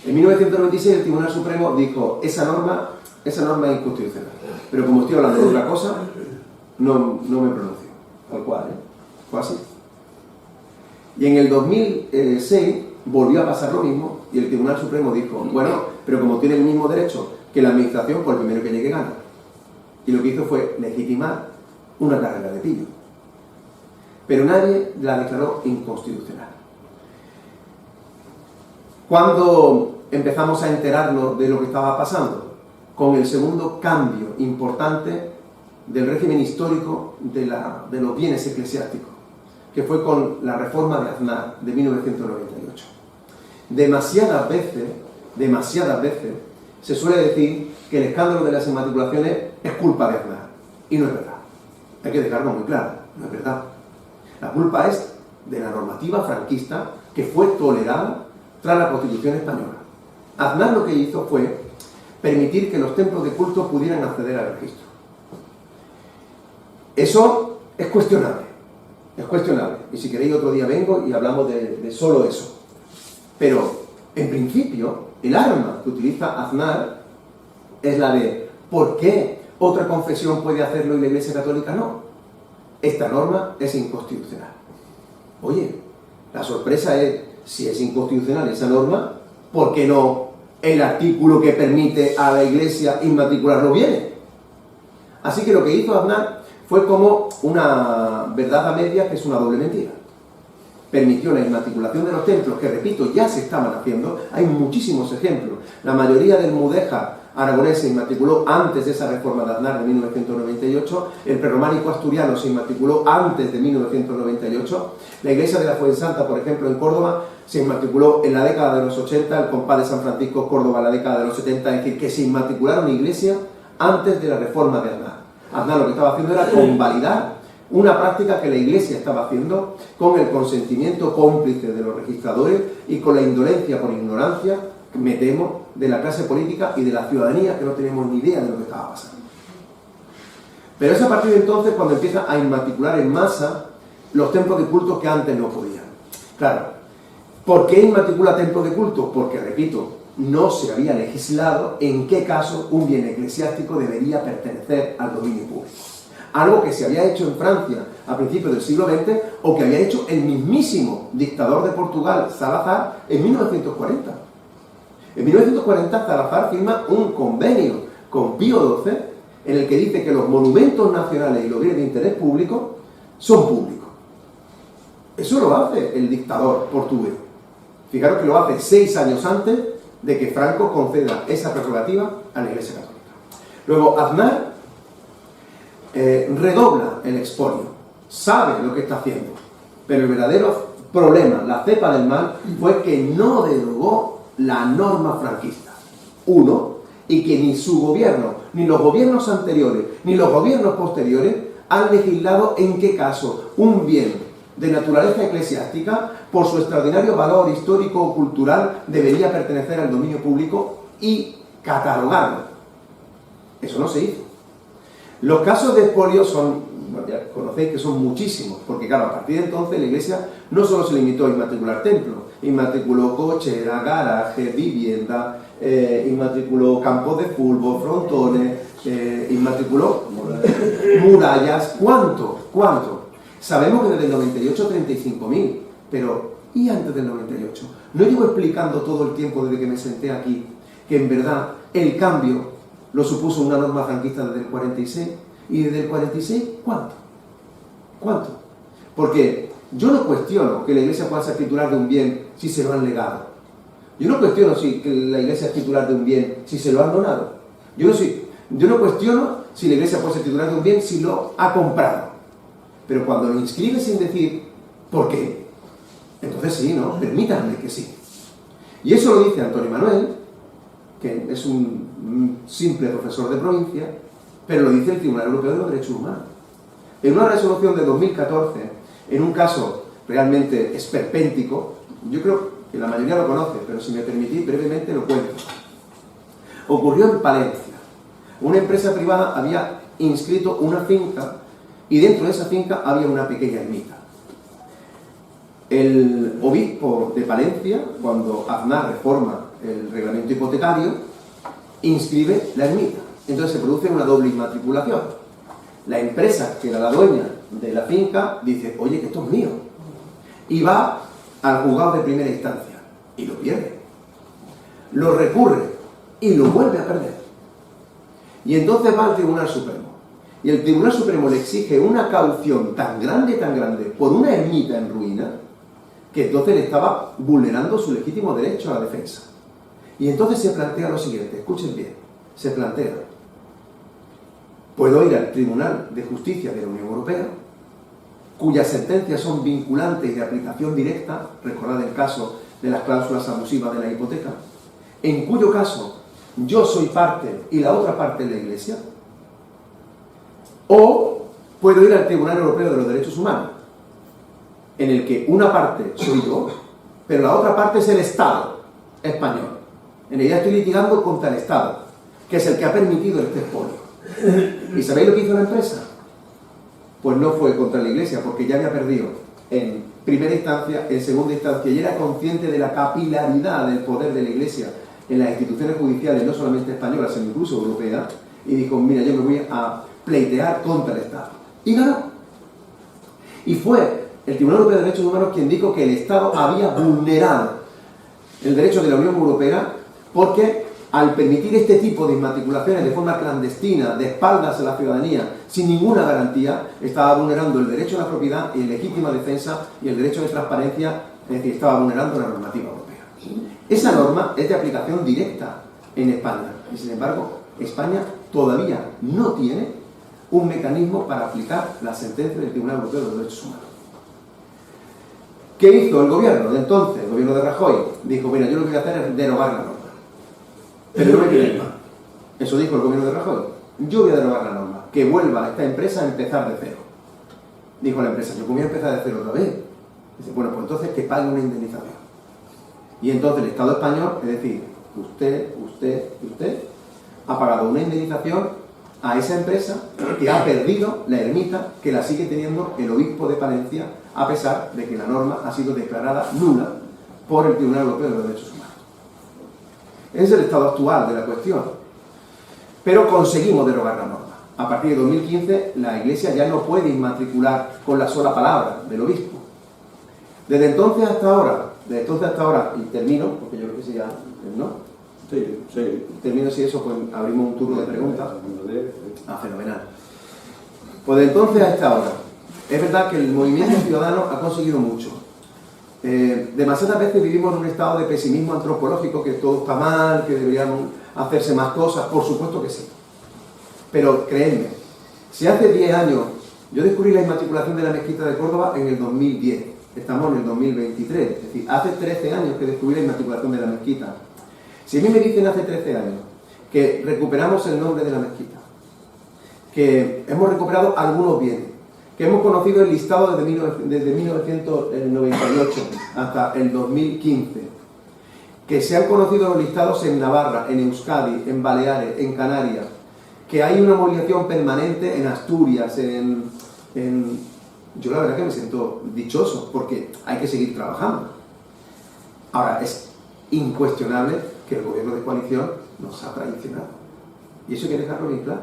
En 1996 el Tribunal Supremo dijo, esa norma es inconstitucional. Pero como estoy hablando de otra cosa, no me pronuncio. Tal cual, ¿eh? Fue así. Y en el 2006 volvió a pasar lo mismo y el Tribunal Supremo dijo, bueno, pero como tiene el mismo derecho que la administración, pues el primero que llegue gana. Y lo que hizo fue legitimar una carrera de pillo. Pero nadie la declaró inconstitucional. ¿Cuándo empezamos a enterarnos de lo que estaba pasando? Con el segundo cambio importante del régimen histórico de los bienes eclesiásticos. que fue con la reforma de Aznar de 1998. Demasiadas veces se suele decir que el escándalo de las inmatriculaciones es culpa de Aznar, y no es verdad. Hay que dejarlo muy claro, no es verdad. La culpa es de la normativa franquista que fue tolerada tras la Constitución española. Aznar lo que hizo fue permitir que los templos de culto pudieran acceder al registro. Eso es cuestionable, y si queréis otro día vengo y hablamos de solo eso. Pero, en principio, el arma que utiliza Aznar es la de ¿por qué otra confesión puede hacerlo y la Iglesia Católica no? Esta norma es inconstitucional. Oye, la sorpresa es, si es inconstitucional esa norma, ¿por qué no el artículo que permite a la Iglesia inmatricular los bienes? Así que lo que hizo Aznar fue como una verdad a medias, que es una doble mentira. Permitió la inmatriculación de los templos, que repito, ya se estaban haciendo, hay muchísimos ejemplos. La mayoría del mudéjar aragonés se inmatriculó antes de esa reforma de Aznar de 1998, el prerrománico asturiano se inmatriculó antes de 1998, la iglesia de la Fuensanta, por ejemplo, en Córdoba, se inmatriculó en la década de los 80, el compás de San Francisco, Córdoba, en la década de los 70, es decir, que se inmatricularon iglesias antes de la reforma de Aznar. Aznar lo que estaba haciendo era convalidar una práctica que la Iglesia estaba haciendo con el consentimiento cómplice de los registradores y con la indolencia por ignorancia, me temo, de la clase política y de la ciudadanía, que no tenemos ni idea de lo que estaba pasando. Pero es a partir de entonces cuando empieza a inmatricular en masa los templos de culto que antes no podían. Claro, ¿por qué inmatricula templos de culto? Porque, repito, no se había legislado en qué caso un bien eclesiástico debería pertenecer al dominio público. Algo que se había hecho en Francia a principios del siglo XX o que había hecho el mismísimo dictador de Portugal, Salazar, en 1940. En 1940 Salazar firma un convenio con Pío XII en el que dice que los monumentos nacionales y los bienes de interés público son públicos. Eso lo hace el dictador portugués. Fijaros que lo hace 6 años antes de que Franco conceda esa prerrogativa a la Iglesia Católica. Luego Aznar redobla el expolio, sabe lo que está haciendo, pero el verdadero problema, la cepa del mal, fue que no derogó la norma franquista. Uno, y que ni su gobierno, ni los gobiernos anteriores, ni los gobiernos posteriores han legislado en qué caso un bien de naturaleza eclesiástica, por su extraordinario valor histórico o cultural, debería pertenecer al dominio público y catalogarlo. Eso no se hizo. Los casos de expolio son, bueno, ya conocéis que son muchísimos, porque claro, a partir de entonces la Iglesia no solo se limitó a inmatricular templos, inmatriculó cocheras, garajes, vivienda, inmatriculó campos de fútbol, frontones, inmatriculó murallas. ¿Cuánto? Sabemos que desde el 98 35.000, pero ¿y antes del 98? No llevo explicando todo el tiempo desde que me senté aquí que en verdad el cambio lo supuso una norma franquista desde el 46, y desde el 46, ¿cuánto? Porque yo no cuestiono que la Iglesia pueda ser titular de un bien si se lo han legado. Yo no cuestiono que la Iglesia es titular de un bien si se lo han donado. Yo no cuestiono si la Iglesia puede ser titular de un bien si lo ha comprado. Pero cuando lo inscribe sin decir ¿por qué? Entonces sí, ¿no? Permítanme que sí. Y eso lo dice Antonio Manuel, que es un simple profesor de provincia, pero lo dice el Tribunal Europeo de los Derechos Humanos. En una resolución de 2014, en un caso realmente esperpéntico, yo creo que la mayoría lo conoce, pero si me permitís brevemente lo cuento. Ocurrió en Palencia. Una empresa privada había inscrito una finca y dentro de esa finca había una pequeña ermita. El obispo de Palencia, cuando Aznar reforma el reglamento hipotecario, inscribe la ermita. Entonces se produce una doble inmatriculación. La empresa, que era la dueña de la finca, dice, oye, que esto es mío. Y va al juzgado de primera instancia y lo pierde. Lo recurre y lo vuelve a perder. Y entonces va al Tribunal Supremo. Y el Tribunal Supremo le exige una caución tan grande, por una ermita en ruina, que entonces le estaba vulnerando su legítimo derecho a la defensa. Y entonces se plantea lo siguiente, escuchen bien, se plantea, ¿puedo ir al Tribunal de Justicia de la Unión Europea? cuyas sentencias son vinculantes de aplicación directa, recordad el caso de las cláusulas abusivas de la hipoteca, en cuyo caso yo soy parte y la otra parte es la Iglesia, o puedo ir al Tribunal Europeo de los Derechos Humanos, en el que una parte soy yo, pero la otra parte es el Estado español. En realidad estoy litigando contra el Estado, que es el que ha permitido este expolio. ¿Y sabéis lo que hizo la empresa? Pues no fue contra la Iglesia, porque ya había perdido en primera instancia, en segunda instancia, y era consciente de la capilaridad del poder de la Iglesia en las instituciones judiciales, no solamente españolas, sino incluso europeas, y dijo, mira, yo me voy a pleitear contra el Estado. Y ganó. Y fue el Tribunal Europeo de Derechos Humanos quien dijo que el Estado había vulnerado el derecho de la Unión Europea porque al permitir este tipo de inmatriculaciones de forma clandestina, de espaldas a la ciudadanía, sin ninguna garantía, estaba vulnerando el derecho a la propiedad y legítima defensa y el derecho de transparencia, es decir, estaba vulnerando la normativa europea. Esa norma es de aplicación directa en España y, sin embargo, España todavía no tiene un mecanismo para aplicar la sentencia del Tribunal Europeo de los Derechos Humanos. ¿Qué hizo el gobierno de entonces, el gobierno de Rajoy? Dijo, mira, yo lo que voy a hacer es derogar la norma. Pero no me queréis más. Eso dijo el gobierno de Rajoy. Yo voy a derogar la norma. Que vuelva esta empresa a empezar de cero. Dijo la empresa, yo voy a empezar de cero otra vez. Dice, bueno, pues entonces que pague una indemnización. Y entonces el Estado español, es decir, usted, ha pagado una indemnización a esa empresa que ha perdido la ermita que la sigue teniendo el obispo de Palencia, a pesar de que la norma ha sido declarada nula por el Tribunal Europeo de los Derechos Humanos. Ese es el estado actual de la cuestión. Pero conseguimos derogar la norma. A partir de 2015, la Iglesia ya no puede inmatricular con la sola palabra del obispo. Desde entonces hasta ahora, y termino, porque yo creo que sí ya, ¿no? Sí. Termino, si eso, pues abrimos un turno de preguntas. Fenomenal. Pues de entonces a esta hora, es verdad que el movimiento ciudadano ha conseguido mucho. Demasiadas veces vivimos en un estado de pesimismo antropológico, que todo está mal, que deberían hacerse más cosas, por supuesto que sí. Pero creedme, si hace 10 años yo descubrí la inmatriculación de la mezquita de Córdoba en el 2010, estamos en el 2023, es decir, hace 13 años que descubrí la inmatriculación de la mezquita. Si a mí me dicen hace 13 años que recuperamos el nombre de la mezquita, que hemos recuperado algunos bienes, que hemos conocido el listado desde 1998 hasta el 2015, que se han conocido los listados en Navarra, en Euskadi, en Baleares, en Canarias, que hay una movilización permanente en Asturias, yo la verdad que me siento dichoso, porque hay que seguir trabajando. Ahora, es incuestionable que el gobierno de coalición nos ha traicionado. Y eso hay que dejarlo bien claro.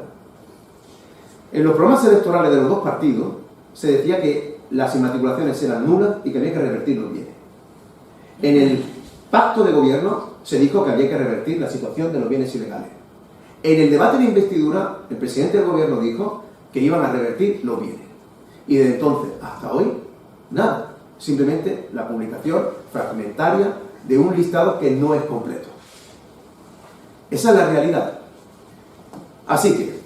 En los programas electorales de los dos partidos se decía que las inmatriculaciones eran nulas y que había que revertir los bienes. En el pacto de gobierno se dijo que había que revertir la situación de los bienes ilegales. En el debate de investidura, el presidente del gobierno dijo que iban a revertir los bienes. Y desde entonces hasta hoy, nada. Simplemente la publicación fragmentaria de un listado que no es completo. Esa es la realidad. Así que,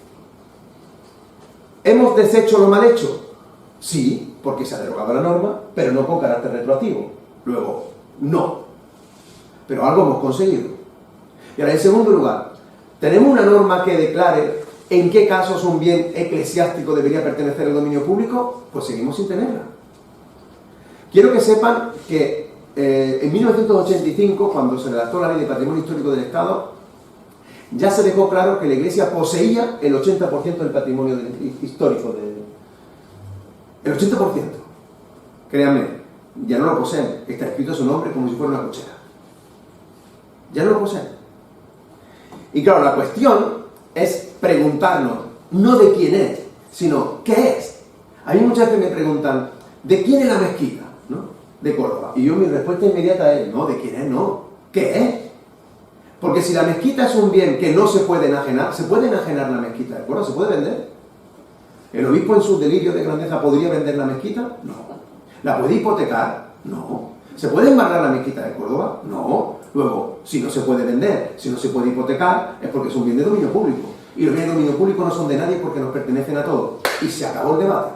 ¿hemos deshecho lo mal hecho? Sí, porque se ha derogado la norma, pero no con carácter retroactivo. Luego, no. Pero algo hemos conseguido. Y ahora, en segundo lugar, ¿tenemos una norma que declare en qué casos un bien eclesiástico debería pertenecer al dominio público? Pues seguimos sin tenerla. Quiero que sepan que en 1985, cuando se redactó la Ley de Patrimonio Histórico del Estado, ya se dejó claro que la Iglesia poseía el 80% del patrimonio histórico. El 80%. Créanme, ya no lo poseen. Está escrito su nombre como si fuera una cochera. Ya no lo poseen. Y claro, la cuestión es preguntarnos, no de quién es, sino qué es. A mí muchas veces me preguntan, ¿de quién es la mezquita? ¿No? De Córdoba. Y yo mi respuesta inmediata es, no, ¿de quién es? No. ¿Qué es? Porque si la mezquita es un bien que no se puede enajenar, ¿se puede enajenar la mezquita de Córdoba? ¿Se puede vender? ¿El obispo en su delirio de grandeza podría vender la mezquita? No. ¿La puede hipotecar? No. ¿Se puede embargar la mezquita de Córdoba? No. Luego, si no se puede vender, si no se puede hipotecar, es porque es un bien de dominio público. Y los bienes de dominio público no son de nadie porque nos pertenecen a todos. Y se acabó el debate.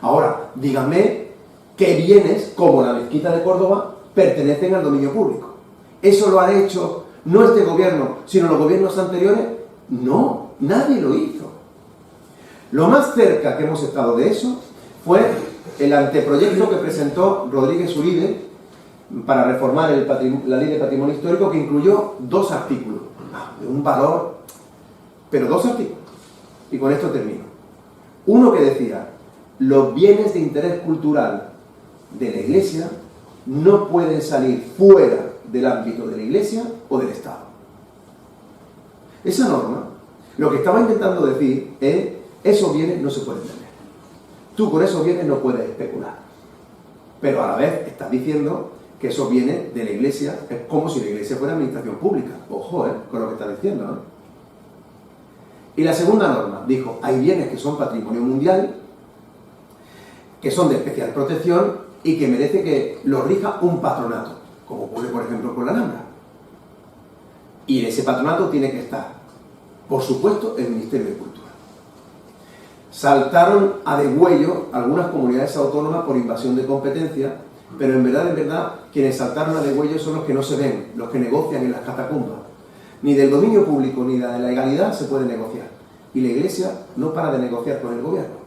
Ahora, díganme qué bienes, como la mezquita de Córdoba, pertenecen al dominio público. ¿Eso lo han hecho no este gobierno, sino los gobiernos anteriores? No, nadie lo hizo. Lo más cerca que hemos estado de eso fue el anteproyecto que presentó Rodríguez Uribe para reformar la Ley de Patrimonio Histórico, que incluyó 2 artículos, de un valor, pero 2 artículos. Y con esto termino. Uno que decía: los bienes de interés cultural de la Iglesia no pueden salir fuera del ámbito de la Iglesia o del Estado. Esa norma, lo que estaba intentando decir es: esos bienes no se pueden tener. Tú con esos bienes no puedes especular. Pero a la vez estás diciendo que esos bienes de la Iglesia es como si la Iglesia fuera administración pública. Ojo, con lo que estás diciendo, ¿no? Y la segunda norma dijo: hay bienes que son patrimonio mundial, que son de especial protección y que merece que los rija un patronato, como ocurre por ejemplo con la Alhambra. Y en ese patronato tiene que estar, por supuesto, el Ministerio de Cultura. Saltaron a degüello algunas comunidades autónomas por invasión de competencia, pero en verdad, quienes saltaron a degüello son los que no se ven, los que negocian en las catacumbas. Ni del dominio público ni de la legalidad se puede negociar. Y la Iglesia no para de negociar con el gobierno.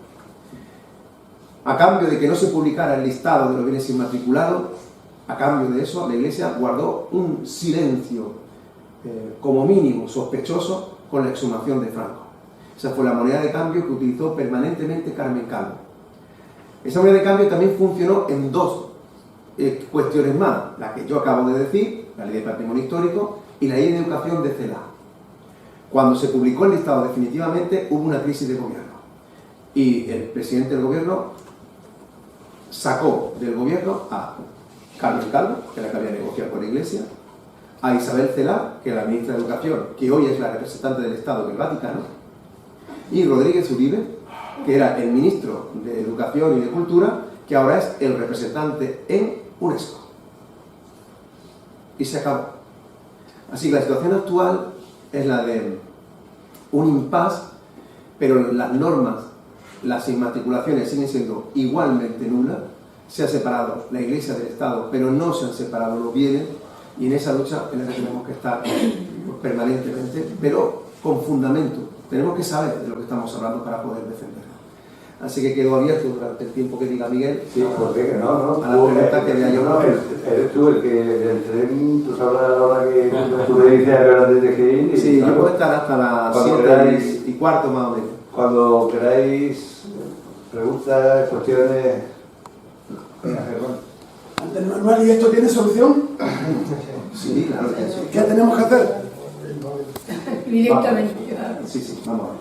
A cambio de que no se publicara el listado de los bienes inmatriculados, a cambio de eso, la Iglesia guardó un silencio, como mínimo sospechoso, con la exhumación de Franco. Esa fue la moneda de cambio que utilizó permanentemente Carmen Calvo. Esa moneda de cambio también funcionó en 2 cuestiones más: la que yo acabo de decir, la Ley de Patrimonio Histórico, y la Ley de Educación de CELA. Cuando se publicó el listado definitivamente, hubo una crisis de gobierno. Y el presidente del gobierno sacó del gobierno a Carmen Calvo, que era la que había negociado con la Iglesia, a Isabel Cela, que era la ministra de Educación, que hoy es la representante del Estado en el Vaticano, y Rodríguez Uribe, que era el ministro de Educación y de Cultura, que ahora es el representante en UNESCO. Y se acabó. Así que la situación actual es la de un impasse, pero las normas, las inmatriculaciones siguen siendo igualmente nulas. Se ha separado la Iglesia del Estado, pero no se han separado los bienes, y en esa lucha en la que tenemos que estar permanentemente, pero con fundamento. Tenemos que saber de lo que estamos hablando para poder defenderlo. Así que quedo abierto durante el tiempo que diga Miguel. Sí, porque no. A la pregunta que vea yo. No, eres tú el que el tren, tú sabrás ahora que tú le dices a Fernández de Gil. Sí, yo puedo estar hasta las 7:15 más o menos. Cuando queráis preguntas, cuestiones. Venga, Antes Manuel, ¿y esto tiene solución? Sí, claro que sí. ¿Qué tenemos que hacer? Directamente. Sí, vamos a ver.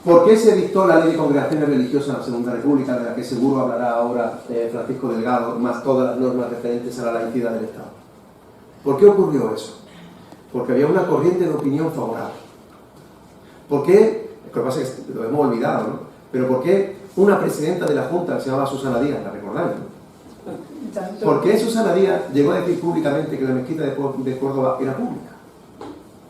¿Por qué se dictó la Ley de Congregaciones Religiosas en la Segunda República, de la que seguro hablará ahora Francisco Delgado, más todas las normas referentes a la laicidad del Estado? ¿Por qué ocurrió eso? Porque había una corriente de opinión favorable. ¿Por qué? Lo que pasa es que lo hemos olvidado, ¿no? Pero ¿por qué una presidenta de la Junta que se llamaba Susana Díaz, la recordáis, ¿no? ¿Por qué Susana Díaz llegó a decir públicamente que la mezquita de Córdoba era pública?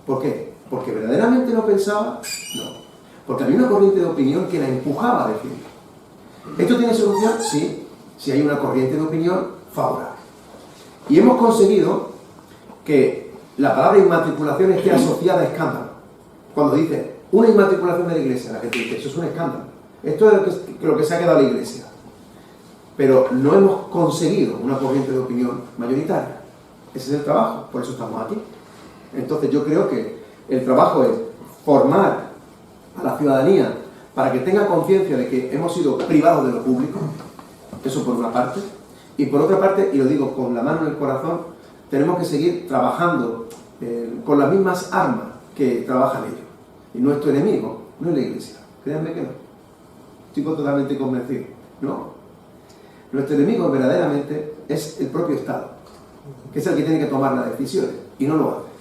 ¿Por qué? ¿Porque verdaderamente no pensaba? No. Porque había una corriente de opinión que la empujaba a decirlo. ¿Esto tiene solución? Sí, si hay una corriente de opinión favorable. Y hemos conseguido que la palabra inmatriculación esté asociada a escándalo. Cuando dice una inmatriculación de la Iglesia, la gente dice: eso es un escándalo. Esto es lo que se ha quedado a la Iglesia. Pero no hemos conseguido una corriente de opinión mayoritaria. Ese es el trabajo, por eso estamos aquí. Entonces yo creo que el trabajo es formar a la ciudadanía para que tenga conciencia de que hemos sido privados de lo público, eso por una parte, y por otra parte, y lo digo con la mano en el corazón, tenemos que seguir trabajando con las mismas armas que trabajan ellos. Y nuestro enemigo no es la Iglesia, créanme que no, estoy totalmente convencido, no. Nuestro enemigo verdaderamente es el propio Estado, que es el que tiene que tomar las decisiones, y no lo hace.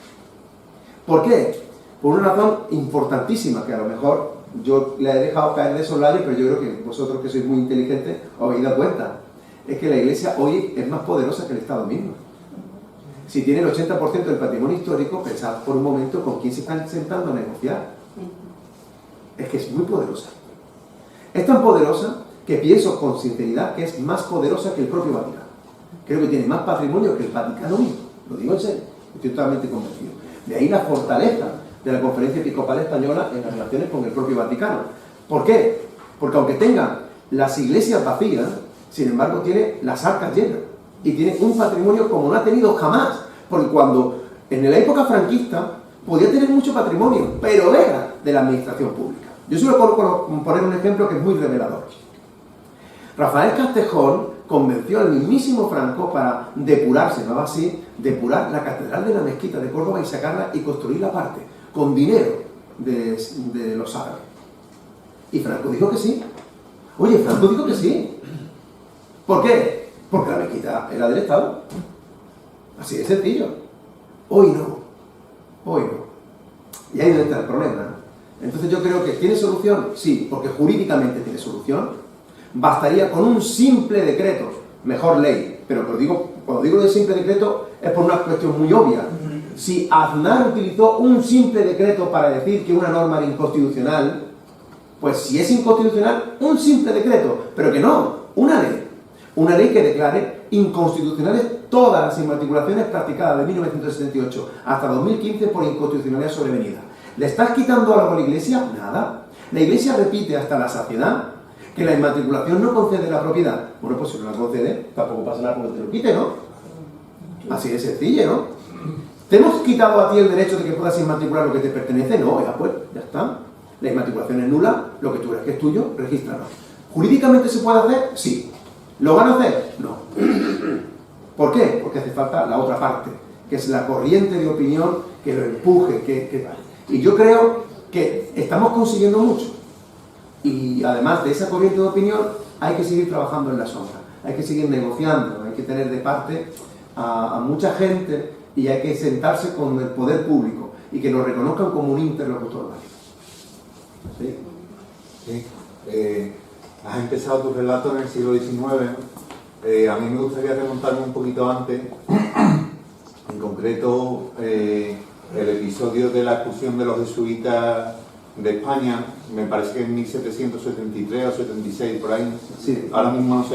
¿Por qué? Por una razón importantísima, que a lo mejor yo le he dejado caer de soslayo, pero yo creo que vosotros, que sois muy inteligentes, os habéis dado cuenta. Es que la Iglesia hoy es más poderosa que el Estado mismo. Si tiene el 80% del patrimonio histórico, pensad por un momento con quién se están sentando a negociar. Es que es muy poderosa. Es tan poderosa que pienso con sinceridad que es más poderosa que el propio Vaticano. Creo que tiene más patrimonio que el Vaticano mismo. Lo digo en serio, estoy totalmente convencido. De ahí la fortaleza de la Conferencia Episcopal Española en las relaciones con el propio Vaticano. ¿Por qué? Porque aunque tenga las iglesias vacías, sin embargo tiene las arcas llenas y tiene un patrimonio como no ha tenido jamás. Porque cuando en la época franquista podía tener mucho patrimonio, pero era de la administración pública. Yo solo puedo poner un ejemplo que es muy revelador. Rafael Castejón convenció al mismísimo Franco para depurar, se llamaba así, depurar la catedral de la mezquita de Córdoba y sacarla y construirla aparte, con dinero de los árabes. Y Franco dijo que sí. Oye, Franco dijo que sí. ¿Por qué? Porque la mezquita era del Estado. Así de sencillo. Hoy no. Hoy no. Y ahí es donde está el problema, ¿no? Entonces yo creo que ¿tiene solución? Sí, porque jurídicamente tiene solución. Bastaría con un simple decreto, mejor ley, pero cuando digo de simple decreto es por una cuestión muy obvia. Si Aznar utilizó un simple decreto para decir que una norma era inconstitucional, pues si es inconstitucional, un simple decreto, pero que no, una ley que declare inconstitucionales todas las inmatriculaciones practicadas de 1978 hasta 2015 por inconstitucionalidad sobrevenida. ¿Le estás quitando algo a la Iglesia? Nada. La Iglesia repite hasta la saciedad que la inmatriculación no concede la propiedad. Bueno, pues si no la concede, tampoco pasa nada porque te lo quite, ¿no? Así de sencillo, ¿no? ¿Te hemos quitado a ti el derecho de que puedas inmatricular lo que te pertenece? No, ya pues, ya está. La inmatriculación es nula, lo que tú crees que es tuyo, regístralo. ¿Jurídicamente se puede hacer? Sí. ¿Lo van a hacer? No. ¿Por qué? Porque hace falta la otra parte, que es la corriente de opinión que lo empuje, que tal. Y yo creo que estamos consiguiendo mucho. Y además de esa corriente de opinión, hay que seguir trabajando en la sombra, hay que seguir negociando, hay que tener de parte a mucha gente y hay que sentarse con el poder público y que nos reconozcan como un interlocutor válido. ¿Sí? Sí. Has empezado tu relato en el siglo XIX, ¿no? A mí me gustaría remontarme un poquito antes, en concreto el episodio de la expulsión de los jesuitas de España, me parece que en 1773 o 76 por ahí, Sí. Ahora mismo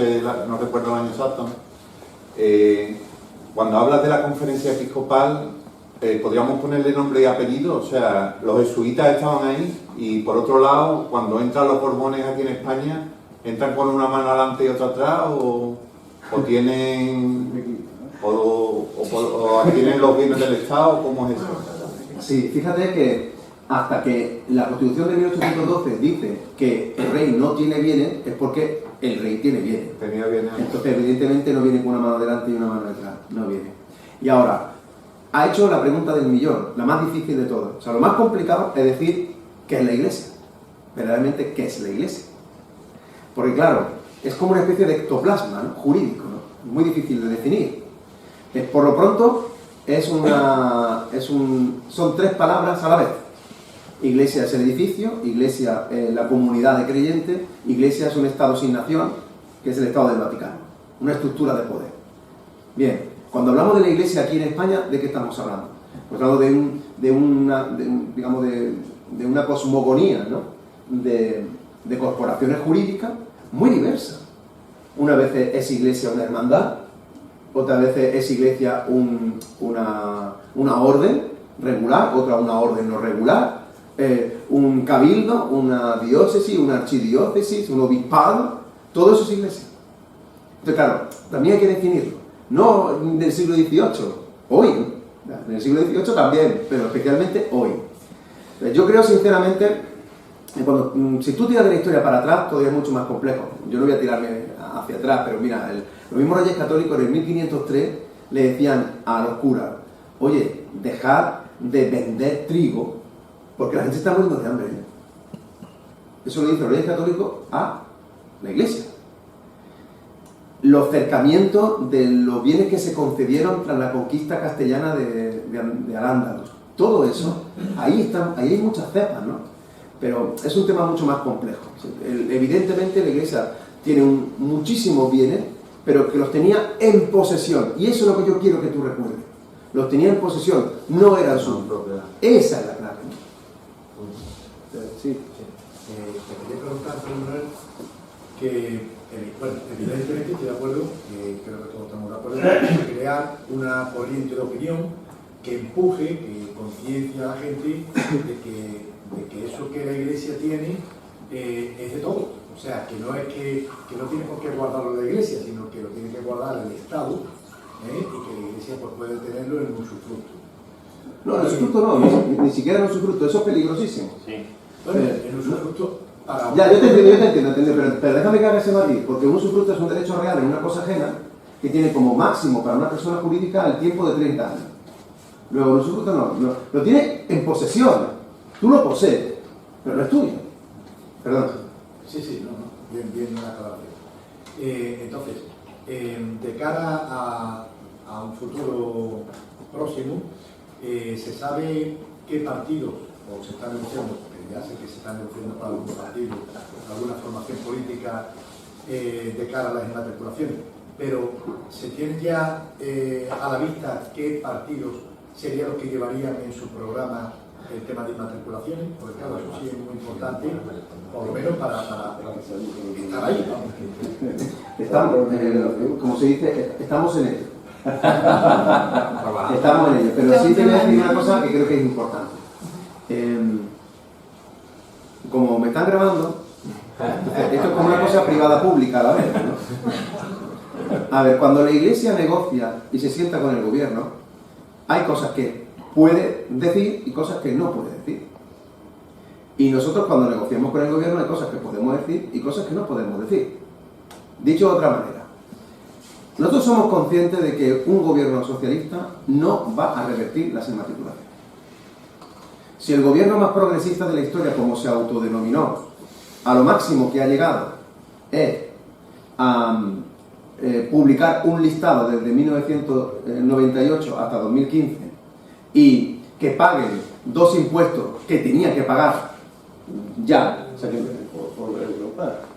no recuerdo el año exacto. Cuando hablas de la conferencia episcopal, podríamos ponerle nombre y apellido, o sea, los jesuitas estaban ahí y por otro lado, cuando entran los Borbones aquí en España, ¿entran con una mano adelante y otra atrás o tienen tienen los bienes del Estado? ¿Cómo es eso? Sí, fíjate que hasta que la Constitución de 1812 dice que el rey no tiene bienes, es porque el rey tiene bienes. Tenía bienes. Entonces, evidentemente, no viene con una mano delante y una mano detrás. No viene. Y ahora, ha hecho la pregunta del millón, la más difícil de todas. O sea, lo más complicado es decir qué es la Iglesia. Verdaderamente, ¿qué es la Iglesia? Porque, claro, es como una especie de ectoplasma, ¿no? Jurídico, ¿no? Muy difícil de definir. Por lo pronto, son tres palabras a la vez. Iglesia es el edificio, Iglesia es la comunidad de creyentes, Iglesia es un Estado sin nación, que es el Estado del Vaticano, una estructura de poder. Bien, cuando hablamos de la Iglesia aquí en España, ¿de qué estamos hablando? Pues hablamos de una cosmogonía, ¿no? de corporaciones jurídicas muy diversas. Una vez es Iglesia una hermandad, otra vez es Iglesia una orden regular, otra una orden no regular, un cabildo, una diócesis, una archidiócesis, un obispado, todo eso es Iglesia. Entonces, claro, también hay que definirlo. No del siglo XVIII, hoy, ¿no? En el siglo XVIII también, pero especialmente hoy. Yo creo sinceramente, si tú tiras de la historia para atrás, todavía es mucho más complejo. Yo no voy a tirarme hacia atrás, pero mira, los mismos reyes católicos en el 1503 le decían a los curas: oye, dejad de vender trigo porque la gente está muriendo de hambre. Eso lo dice los reyes católicos a la Iglesia. Los cercamientos de los bienes que se concedieron tras la conquista castellana de Al-Ándalus, todo eso, ahí hay muchas cepas, ¿no? Pero es un tema mucho más complejo. Evidentemente la Iglesia tiene muchísimos bienes, pero que los tenía en posesión, y eso es lo que yo quiero que tú recuerdes. Los tenía en posesión, no eran suyos. Esa es la clave. Sí. te quería preguntar, Manuel, que, bueno, evidentemente estoy de acuerdo, creo que todos estamos de acuerdo, en crear una corriente de opinión que empuje, que conciencia a la gente de que eso que la Iglesia tiene es de todos. O sea, que no es que no tiene por qué guardarlo la Iglesia, sino que lo tiene que guardar el Estado, y que la Iglesia pues, puede tenerlo en un usufructo. No, en usufructo no, ni siquiera en usufructo, eso es peligrosísimo. Sí. Bueno, en usufructo para... Ya, yo te entiendo, pero déjame que haga ese matiz, porque un usufructo es un derecho real en una cosa ajena que tiene como máximo para una persona jurídica el tiempo de 30 años. Luego el usufructo no, lo tiene en posesión, tú lo posees, pero no es tuyo. Perdón. Sí, no, bien la aclaración. Entonces, de cara a un futuro próximo, ¿se sabe qué partidos, o se están negociando, porque ya sé que se están negociando para algún partido, alguna formación política de cara a las inmatriculaciones, pero ¿se tiene ya a la vista qué partidos serían los que llevarían en su programa el tema de inmatriculaciones? Porque claro, eso sí es muy importante, por lo menos para estar ahí, ¿no? Estamos, como se dice, estamos en ello. Estamos en ello, pero sí te voy a decir una cosa que creo que es importante. Como me están grabando, esto es como una cosa privada pública a la vez, ¿no? A ver, cuando la Iglesia negocia y se sienta con el gobierno, hay cosas que puede decir y cosas que no puede decir. Y nosotros cuando negociamos con el gobierno hay cosas que podemos decir y cosas que no podemos decir. Dicho de otra manera, nosotros somos conscientes de que un gobierno socialista no va a revertir las inmatriculaciones. Si el gobierno más progresista de la historia, como se autodenominó, a lo máximo que ha llegado es a publicar un listado desde 1998 hasta 2015 y que paguen 2 impuestos que tenía que pagar ya, o sea que,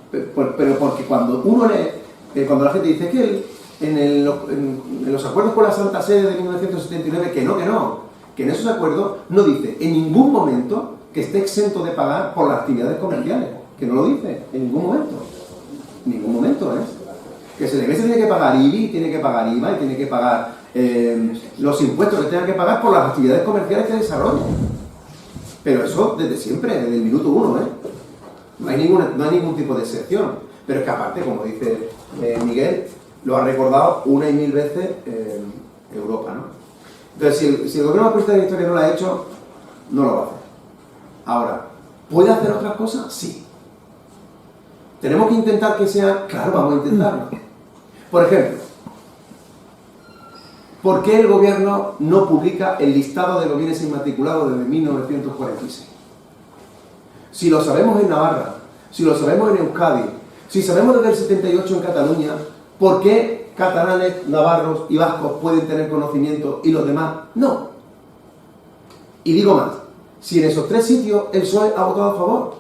pero porque cuando uno lee, cuando la gente dice que en los acuerdos con la Santa Sede de 1979, que en esos acuerdos no dice en ningún momento que esté exento de pagar por las actividades comerciales, que no lo dice en ningún momento, que se le tiene que pagar IBI, tiene que pagar IVA y tiene que pagar los impuestos que tengan que pagar por las actividades comerciales que desarrollen. Pero eso desde siempre, desde el minuto 1, no hay ningún tipo de excepción. Pero es que aparte, como dice Miguel, lo ha recordado una y mil veces Europa, ¿no? Entonces, si el gobierno más de la historia no lo ha hecho, no lo va a hacer. Ahora, ¿puede hacer otras cosas? Sí. ¿Tenemos que intentar que sea? Claro, vamos a intentarlo. Por ejemplo, ¿por qué el gobierno no publica el listado de los bienes inmatriculados desde 1946? Si lo sabemos en Navarra, si lo sabemos en Euskadi, si sabemos desde el 78 en Cataluña, ¿por qué catalanes, navarros y vascos pueden tener conocimiento y los demás no? Y digo más, si en esos 3 sitios el PSOE ha votado a favor,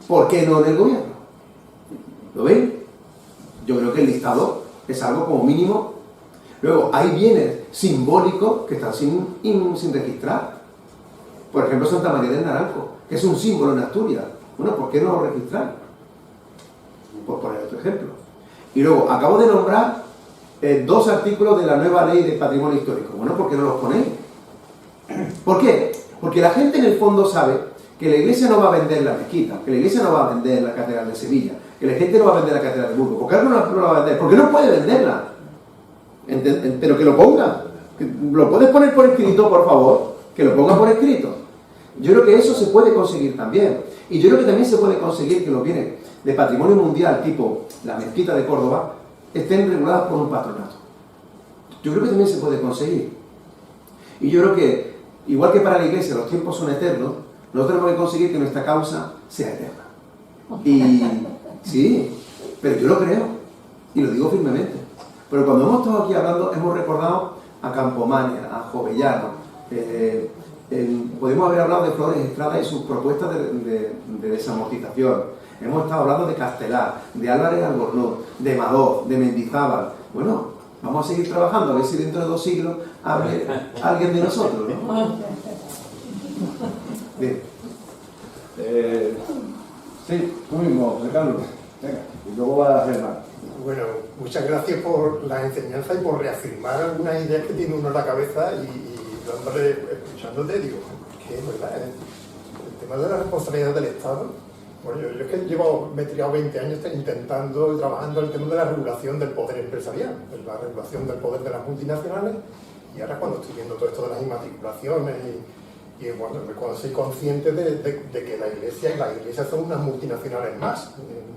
¿por qué no en el gobierno? ¿Lo ven? Yo creo que el listado es algo como mínimo. Luego, hay bienes simbólicos que están sin registrar. Por ejemplo, Santa María del Naranjo, que es un símbolo en Asturias. Bueno, ¿por qué no lo registrar? Por poner otro ejemplo. Y luego, acabo de nombrar 2 artículos de la nueva ley de patrimonio histórico. Bueno, ¿por qué no los ponéis? ¿Por qué? Porque la gente en el fondo sabe que la Iglesia no va a vender la mezquita, que la Iglesia no va a vender la Catedral de Sevilla, que la gente no va a vender la Catedral de Burgos. ¿Por qué no la va a vender? Porque no puede venderla. Pero que lo ponga. ¿Lo puedes poner por escrito, por favor? Que lo ponga por escrito. Yo creo que eso se puede conseguir también. Y yo creo que también se puede conseguir que los bienes de patrimonio mundial, tipo la mezquita de Córdoba, estén regulados por un patronato. Yo creo que también se puede conseguir. Y yo creo que, igual que para la Iglesia los tiempos son eternos, nosotros tenemos que conseguir que nuestra causa sea eterna. Y sí, pero yo lo creo. Y lo digo firmemente. Pero cuando hemos estado aquí hablando, hemos recordado a Campomania, a Jovellano. Podemos haber hablado de Flores Estrada y sus propuestas de desamortización. Hemos estado hablando de Castelar, de Álvarez Albornoz, de Madoz, de Mendizábal. Bueno, vamos a seguir trabajando, a ver si dentro de 2 siglos hable alguien de nosotros, ¿no? Bien. Sí, tú mismo, José Carlos. Venga, y luego va a Germán. Bueno, muchas gracias por la enseñanza y por reafirmar algunas ideas que tiene uno en la cabeza y dándole, escuchándote, digo, que es verdad, el tema de la responsabilidad del Estado. Bueno, yo es que me he tirado 20 años intentando y trabajando en el tema de la regulación del poder empresarial, de la regulación del poder de las multinacionales, y ahora cuando estoy viendo todo esto de las inmatriculaciones y bueno, cuando soy consciente de que la Iglesia son unas multinacionales más,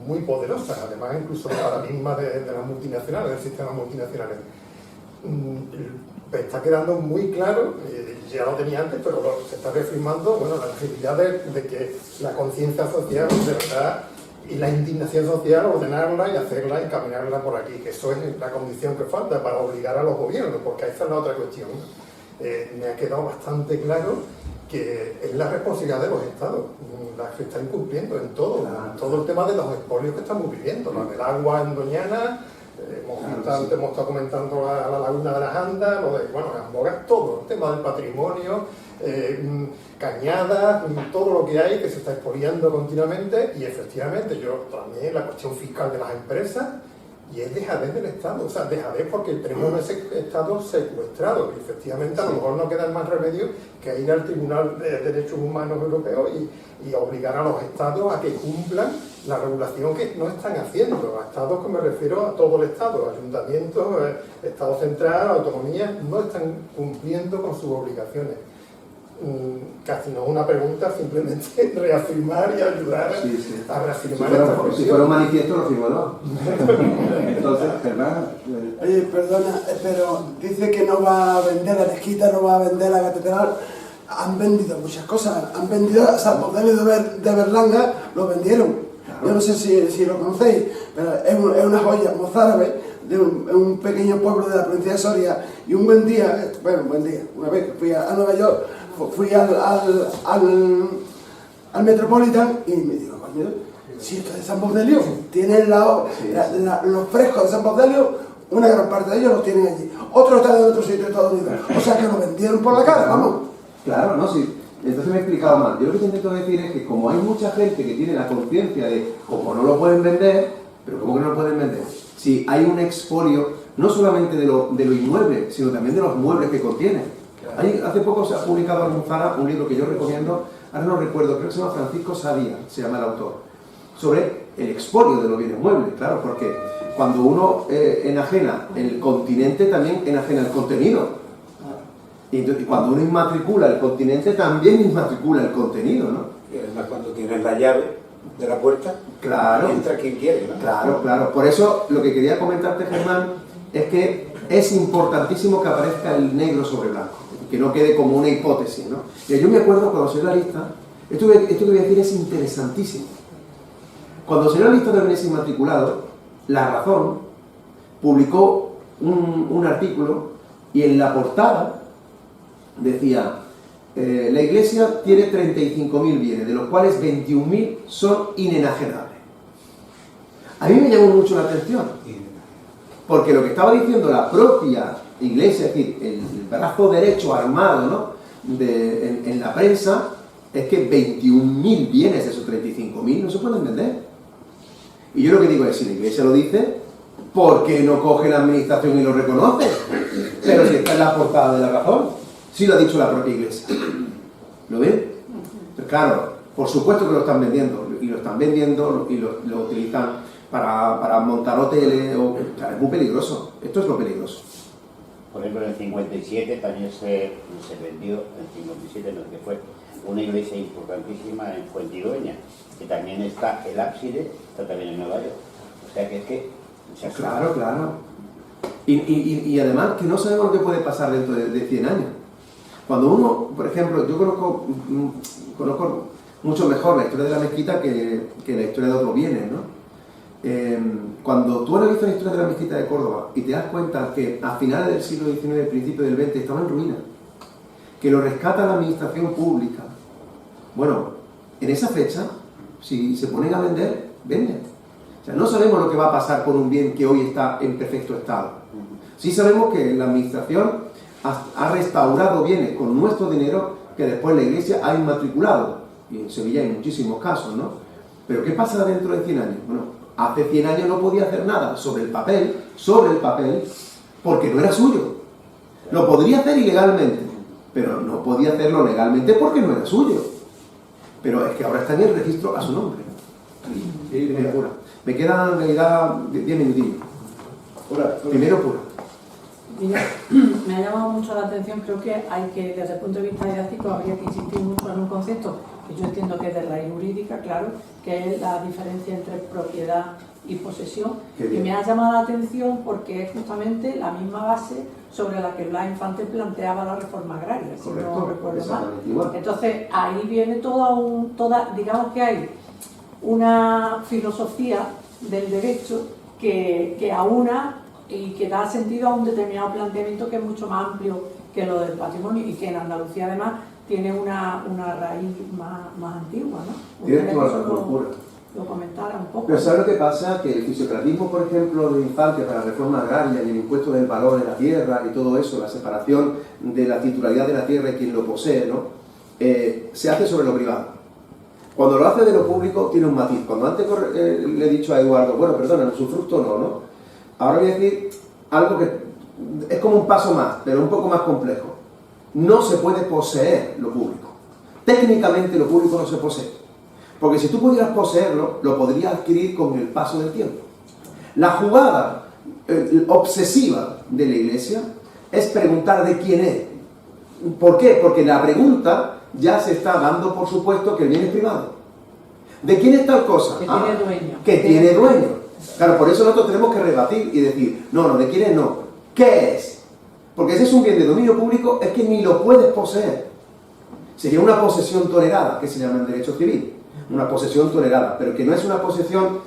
muy poderosas, además incluso paradigmas de las multinacionales, del sistema multinacionales. Me está quedando muy claro, ya lo tenía antes, pero se está reafirmando, bueno, la necesidad de que la conciencia social, de verdad, y la indignación social, ordenarla y hacerla, encaminarla por aquí, que eso es la condición que falta para obligar a los gobiernos, porque esa es la otra cuestión. Me ha quedado bastante claro que es la responsabilidad de los estados, la que está incumpliendo en todo el tema de los expolios que estamos viviendo, la del agua en Doñana, hemos estado comentando la laguna de las Andas, lo de, bueno, las bogas, todo, el tema del patrimonio, cañadas, todo lo que hay que se está expoliando continuamente, y efectivamente yo también la cuestión fiscal de las empresas, y es dejadez del Estado, o sea, dejadez porque tenemos ese Estado secuestrado, y efectivamente a lo mejor no queda más remedio que ir al Tribunal de Derechos Humanos Europeo y obligar a los Estados a que cumplan la regulación que no están haciendo. A Estados que me refiero a todo el Estado, ayuntamientos, Estado central, autonomías, no están cumpliendo con sus obligaciones. Casi no es una pregunta, simplemente reafirmar y ayudar a reafirmar esta cuestión. Si fuera un manifiesto, lo firmo yo. Entonces, Germán... Oye, perdona, pero dice que no va a vender la mezquita, no va a vender la catedral. Han vendido muchas cosas, han vendido, o sea, el modelo de Berlanga lo vendieron. Yo no sé si lo conocéis, pero es una joya mozárabe de un pequeño pueblo de la provincia de Soria, y un buen día, una vez que fui a Nueva York, fui al Metropolitan y me digo, coño, si esto es de San Baudelaire, tienen los frescos de San Baudelaire, una gran parte de ellos los tienen allí, otros están en otro sitio de Estados Unidos, o sea que lo vendieron por la cara, vamos. Claro, no, sí. Entonces me he explicado mal. Yo lo que te intento decir es que como hay mucha gente que tiene la conciencia de como no lo pueden vender, pero ¿cómo que no lo pueden vender? Si hay un expolio, no solamente de lo inmueble, sino también de los muebles que contiene. Hace poco se ha publicado en Almuzara un libro que yo recomiendo, ahora no recuerdo, creo que se llama Francisco Sabía, se llama el autor, sobre el expolio de los bienes muebles, claro, porque cuando uno enajena el continente, también enajena el contenido. Y cuando uno inmatricula el continente, también inmatricula el contenido, ¿no? Y además cuando tienes la llave de la puerta, claro, entra quien quiere, ¿no? Claro. Por eso lo que quería comentarte, Germán, es que es importantísimo que aparezca el negro sobre blanco, que no quede como una hipótesis, ¿no? Y yo me acuerdo cuando salió la lista, esto que voy a decir es interesantísimo. Cuando salió la lista de bienes inmatriculados, La Razón publicó un artículo y en la portada decía, la Iglesia tiene 35.000 bienes, de los cuales 21.000 son inenajenables. A mí me llamó mucho la atención, porque lo que estaba diciendo la propia Iglesia, es decir, el brazo derecho armado, ¿no?, en la prensa, es que 21.000 bienes de esos 35.000 no se pueden vender. Y yo lo que digo es, si la Iglesia lo dice, ¿por qué no coge la administración y lo reconoce? Pero si está en la portada de La Razón. Sí lo ha dicho la propia Iglesia. ¿Lo ven? Pues claro, por supuesto que lo están vendiendo, y lo están vendiendo y lo utilizan para montar hoteles. O sea, es muy peligroso. Esto es lo peligroso. Por ejemplo, en el 57 también se vendió, en el 57 no, que fue una iglesia importantísima en Fuentidueña, que también está el ábside, está también en Nueva York. O sea que es que... Claro. Y además que no sabemos lo que puede pasar dentro de 100 años. Cuando uno, por ejemplo, yo conozco mucho mejor la historia de la mezquita que la historia de otros bienes, ¿no? Cuando tú analizas la historia de la mezquita de Córdoba y te das cuenta que a finales del siglo XIX, principio del XX, estaba en ruina, que lo rescata la administración pública, bueno, en esa fecha, si se ponen a vender, venden. O sea, no sabemos lo que va a pasar con un bien que hoy está en perfecto estado. Sí sabemos que la administración ha restaurado bienes con nuestro dinero que después la Iglesia ha inmatriculado. y en Sevilla hay muchísimos casos, ¿no? Pero ¿qué pasa dentro de 100 años? Bueno, hace 100 años no podía hacer nada sobre el papel, porque no era suyo. Lo podría hacer ilegalmente, pero no podía hacerlo legalmente porque no era suyo. Pero es que ahora está en el registro a su nombre. Sí, pura. Me quedan en realidad 10 minutillos. Primero pura. Mira, me ha llamado mucho la atención, creo que hay que, desde el punto de vista didáctico, habría que insistir mucho en un concepto que yo entiendo que es de raíz jurídica, claro, que es la diferencia entre propiedad y posesión, y me ha llamado la atención porque es justamente la misma base sobre la que Blas Infante planteaba la reforma agraria, si no recuerdo mal. Entonces, ahí viene digamos que hay una filosofía del derecho que aúna y que da sentido a un determinado planteamiento que es mucho más amplio que lo del patrimonio y que en Andalucía además tiene una raíz más antigua, ¿no? Tienes toda la cultura. Lo comentara un poco. Pero ¿sabes lo que pasa? Que el fisiocratismo, por ejemplo, de Infante para la reforma agraria y el impuesto del valor de la tierra y todo eso, la separación de la titularidad de la tierra y quien lo posee, ¿no? Se hace sobre lo privado. Cuando lo hace de lo público tiene un matiz. Cuando antes le he dicho a Eduardo, bueno, perdona, el usufructo no. Ahora voy a decir algo que es como un paso más, pero un poco más complejo. No se puede poseer lo público. Técnicamente lo público no se posee. Porque si tú pudieras poseerlo, lo podrías adquirir con el paso del tiempo. La jugada obsesiva de la Iglesia es preguntar de quién es. ¿Por qué? Porque la pregunta ya se está dando por supuesto que el bien es privado. ¿De quién es tal cosa? Que tiene dueño. Que tiene dueño. Claro, por eso nosotros tenemos que rebatir y decir, no, ¿de quién es? No. ¿Qué es? Porque ese es un bien de dominio público, es que ni lo puedes poseer. Sería una posesión tolerada, que se llama en derecho civil. Una posesión tolerada, pero que no es una posesión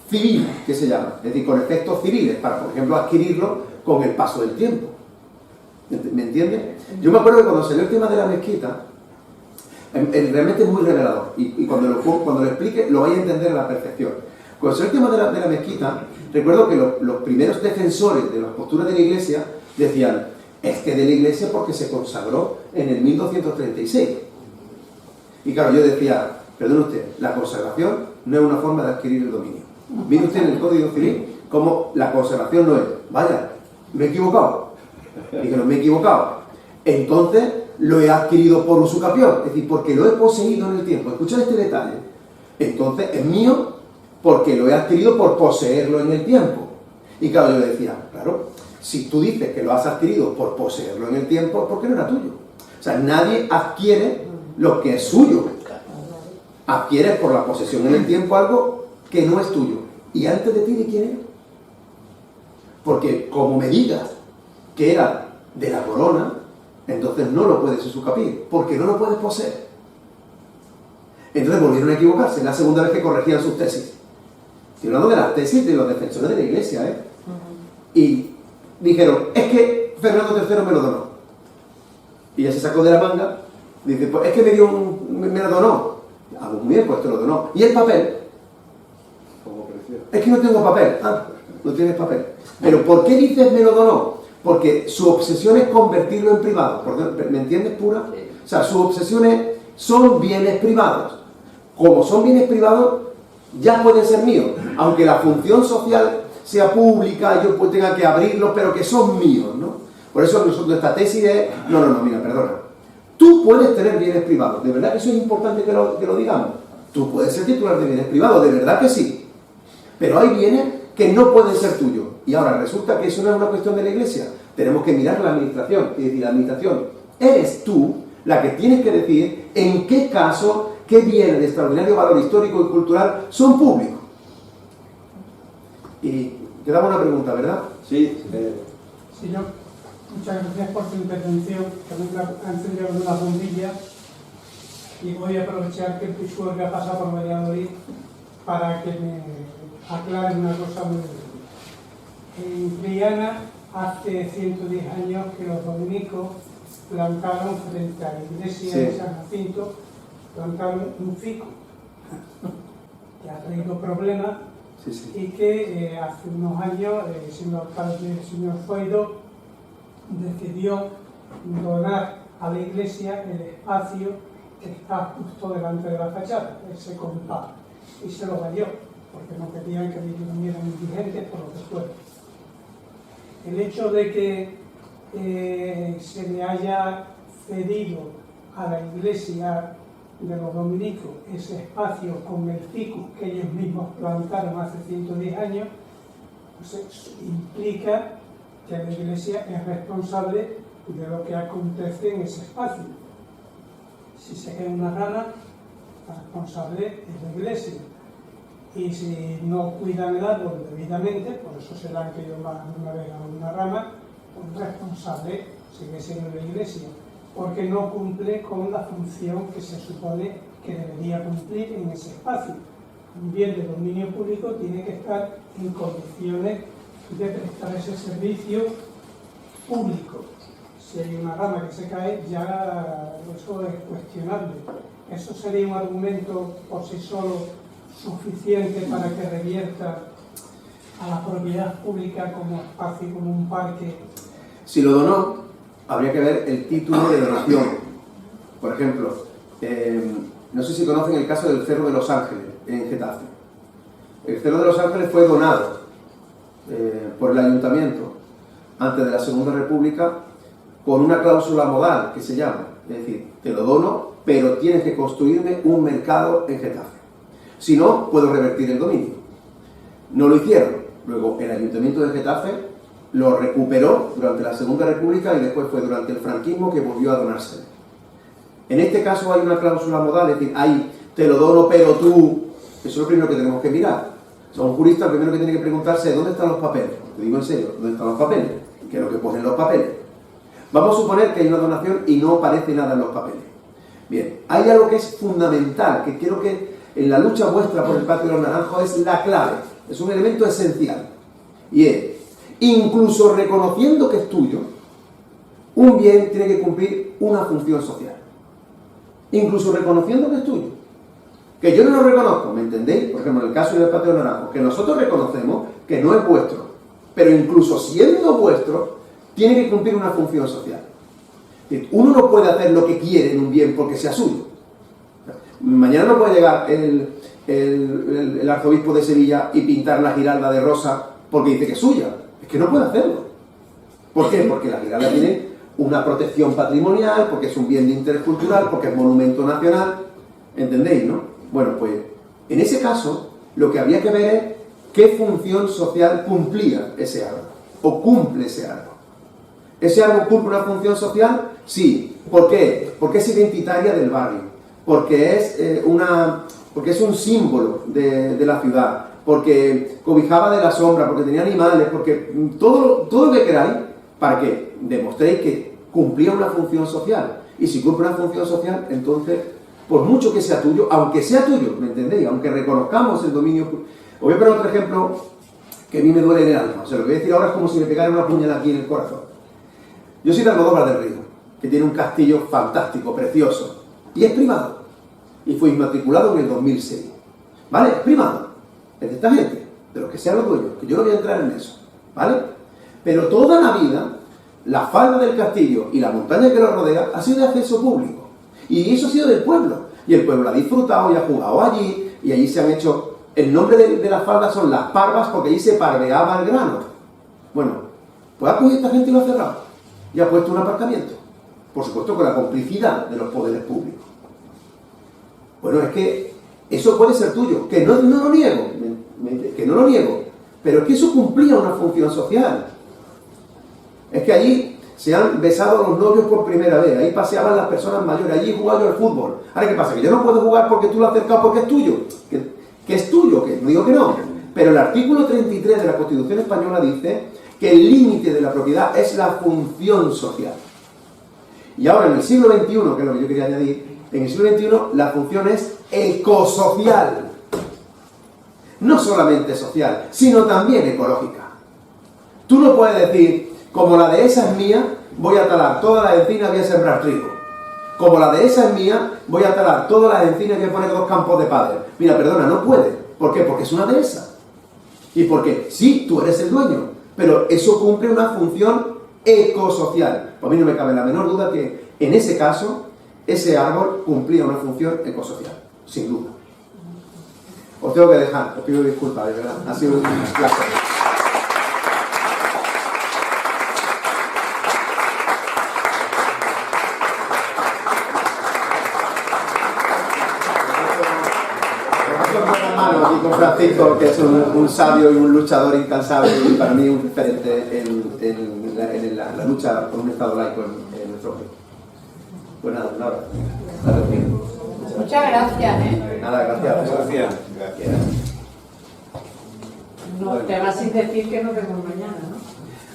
civil, que se llama. Es decir, con efectos civiles, para, por ejemplo, adquirirlo con el paso del tiempo. ¿Me entiendes? Yo me acuerdo que cuando salió el tema de la mezquita, realmente es muy revelador. Y cuando lo explique, lo vais a entender a la perfección. Cuando salió el tema de la mezquita, recuerdo que los primeros defensores de las posturas de la Iglesia decían, es que de la Iglesia porque se consagró en el 1236. Y claro, yo decía, perdone usted, la consagración no es una forma de adquirir el dominio. Mire usted en el Código Civil como la consagración no es, vaya, me he equivocado. Dijeron, me he equivocado. Entonces lo he adquirido por usucapión, es decir, porque lo he poseído en el tiempo. Escuchad este detalle. Entonces es mío porque lo he adquirido por poseerlo en el tiempo. Y claro, yo decía, claro, si tú dices que lo has adquirido por poseerlo en el tiempo, ¿por qué no era tuyo? O sea, nadie adquiere lo que es suyo. Adquieres por la posesión en el tiempo algo que no es tuyo. ¿Y antes de ti de quién era? Porque como me digas que era de la corona, entonces no lo puedes usucapir, porque no lo puedes poseer. Entonces volvieron a equivocarse, la segunda vez que corregían sus tesis. Estoy hablando de las tesis de los defensores de la Iglesia, ¿eh? Y dijeron, es que Fernando III me lo donó. Y ya se sacó de la manga, dice, pues es que me lo donó. Ah, muy bien, pues te lo donó. ¿Y el papel? Es que no tengo papel. Ah, no tienes papel. Pero ¿por qué dices me lo donó? Porque su obsesión es convertirlo en privado. ¿Me entiendes, pura? O sea, sus obsesiones son bienes privados. Como son bienes privados, ya pueden ser míos. Aunque la función social sea pública, yo pues tenga que abrirlos, pero que son míos, ¿no? Por eso nosotros esta tesis es, no, mira, perdona. Tú puedes tener bienes privados. ¿De verdad que eso es importante que lo digamos? Tú puedes ser titular de bienes privados, de verdad que sí. Pero hay bienes que no pueden ser tuyos. Y ahora resulta que eso no es una cuestión de la Iglesia. Tenemos que mirar la administración. Es decir, la administración, eres tú la que tienes que decir en qué caso, qué bienes de extraordinario valor histórico y cultural son públicos. Y quedaba una pregunta, ¿verdad? Sí. Señor, muchas gracias por su intervención. También ha encendido una bombilla y voy a aprovechar que el Pisuerga pasa por Valladolid para que me aclare una cosa muy breve. En Triana, hace 110 años que los dominicos plantaron frente a la iglesia de San Jacinto, plantaron un fico que ha traído problemas y que hace unos años, siendo alcalde el señor Zoido, decidió donar a la iglesia el espacio que está justo delante de la fachada, ese compás, y se lo valió, porque no querían que vinieran indigentes por lo que fuera. El hecho de que se le haya cedido a la iglesia de los dominicos ese espacio con el ficus que ellos mismos plantaron hace 110 años, pues implica que la iglesia es responsable de lo que acontece en ese espacio. Si se cae una rana, la responsable es la iglesia. Y si no cuidan el árbol debidamente, por eso se le han caído una vez a una rama, pues responsable sigue siendo la iglesia, porque no cumple con la función que se supone que debería cumplir en ese espacio. Un bien de dominio público tiene que estar en condiciones de prestar ese servicio público. Si hay una rama que se cae, ya eso es cuestionable. Eso sería un argumento por sí solo suficiente para que revierta a la propiedad pública como espacio, como un parque. Si lo donó, habría que ver el título de donación. Por ejemplo, no sé si conocen el caso del Cerro de los Ángeles, en Getafe. El Cerro de los Ángeles fue donado por el ayuntamiento antes de la Segunda República con una cláusula modal que se llama, es decir, te lo dono, pero tienes que construirme un mercado en Getafe. Si no, puedo revertir el dominio. No lo hicieron. Luego, el ayuntamiento de Getafe lo recuperó durante la Segunda República y después fue durante el franquismo que volvió a donarse. En este caso hay una cláusula modal, es decir, hay te lo dono, pero tú... Eso es lo primero que tenemos que mirar. O sea, un jurista lo primero que tiene que preguntarse es ¿dónde están los papeles? Te digo en serio, ¿dónde están los papeles? ¿Qué es lo que ponen los papeles? Vamos a suponer que hay una donación y no aparece nada en los papeles. Bien, hay algo que es fundamental, que quiero que en la lucha vuestra por el Patio de los Naranjos es la clave, es un elemento esencial. Y es, incluso reconociendo que es tuyo, un bien tiene que cumplir una función social. Incluso reconociendo que es tuyo. Que yo no lo reconozco, ¿me entendéis? Por ejemplo, en el caso del Patio de los Naranjos, que nosotros reconocemos que no es vuestro, pero incluso siendo vuestro, tiene que cumplir una función social. Uno no puede hacer lo que quiere en un bien porque sea suyo. Mañana no puede llegar el arzobispo de Sevilla y pintar la Giralda de rosa porque dice que es suya. Es que no puede hacerlo. ¿Por qué? Porque la Giralda tiene una protección patrimonial, porque es un bien de interés cultural, porque es monumento nacional. ¿Entendéis, no? Bueno, pues en ese caso lo que habría que ver es qué función social cumplía ese árbol, o cumple ese árbol. ¿Ese árbol cumple una función social? Sí. ¿Por qué? Porque es identitaria del barrio, porque es un símbolo de la ciudad, porque cobijaba de la sombra, porque tenía animales, porque todo lo que queráis, para que demostréis que cumplía una función social. Y si cumple una función social, entonces, por mucho que sea tuyo, aunque sea tuyo, ¿me entendéis? Aunque reconozcamos el dominio... Os voy a poner otro ejemplo que a mí me duele en el alma. O sea, lo que voy a decir ahora es como si me pegara una puñalada aquí en el corazón. Yo soy de Almodóvar del Río, que tiene un castillo fantástico, precioso, y es privado. Y fue inmatriculado en el 2006. ¿Vale? Es privado. Es de esta gente, de los que sean los dueños, que yo no voy a entrar en eso. ¿Vale? Pero toda la vida, la falda del castillo y la montaña que lo rodea ha sido de acceso público. Y eso ha sido del pueblo. Y el pueblo ha disfrutado y ha jugado allí, y allí se han hecho... El nombre de la falda son las parvas, porque allí se parveaba el grano. Bueno, pues ha cogido esta gente y lo ha cerrado. Y ha puesto un aparcamiento. Por supuesto con la complicidad de los poderes públicos. Bueno, es que eso puede ser tuyo, que no lo niego, que no lo niego, pero es que eso cumplía una función social. Es que allí se han besado los novios por primera vez, ahí paseaban las personas mayores, allí jugaba yo al fútbol. Ahora, ¿qué pasa? Que yo no puedo jugar porque tú lo has acercado porque es tuyo. Que es tuyo, que no digo que no. Pero el artículo 33 de la Constitución Española dice que el límite de la propiedad es la función social. Y ahora en el siglo XXI, que es lo que yo quería añadir, en el siglo XXI la función es ecosocial. No solamente social, sino también ecológica. Tú no puedes decir, como la de esa es mía, voy a talar todas las encinas y voy a sembrar trigo. Como la de esa es mía, voy a talar todas las encinas y voy a poner 2 campos de pádel. Mira, perdona, no puede. ¿Por qué? Porque es una de esas. Y porque, sí, tú eres el dueño, pero eso cumple una función ecosocial. Pues a mí no me cabe la menor duda que, en ese caso, ese árbol cumplía una función ecosocial, sin duda. Os tengo que dejar, os pido disculpas, de verdad, ha sido un placer. Aquí con Francisco, que es un sabio y un luchador incansable y para mí un referente en la lucha por un Estado laico en nuestro país. Pues nada, Laura. Muchas gracias, Nada, gracias. Gracias. No, te vas sin decir que nos vemos mañana, ¿no?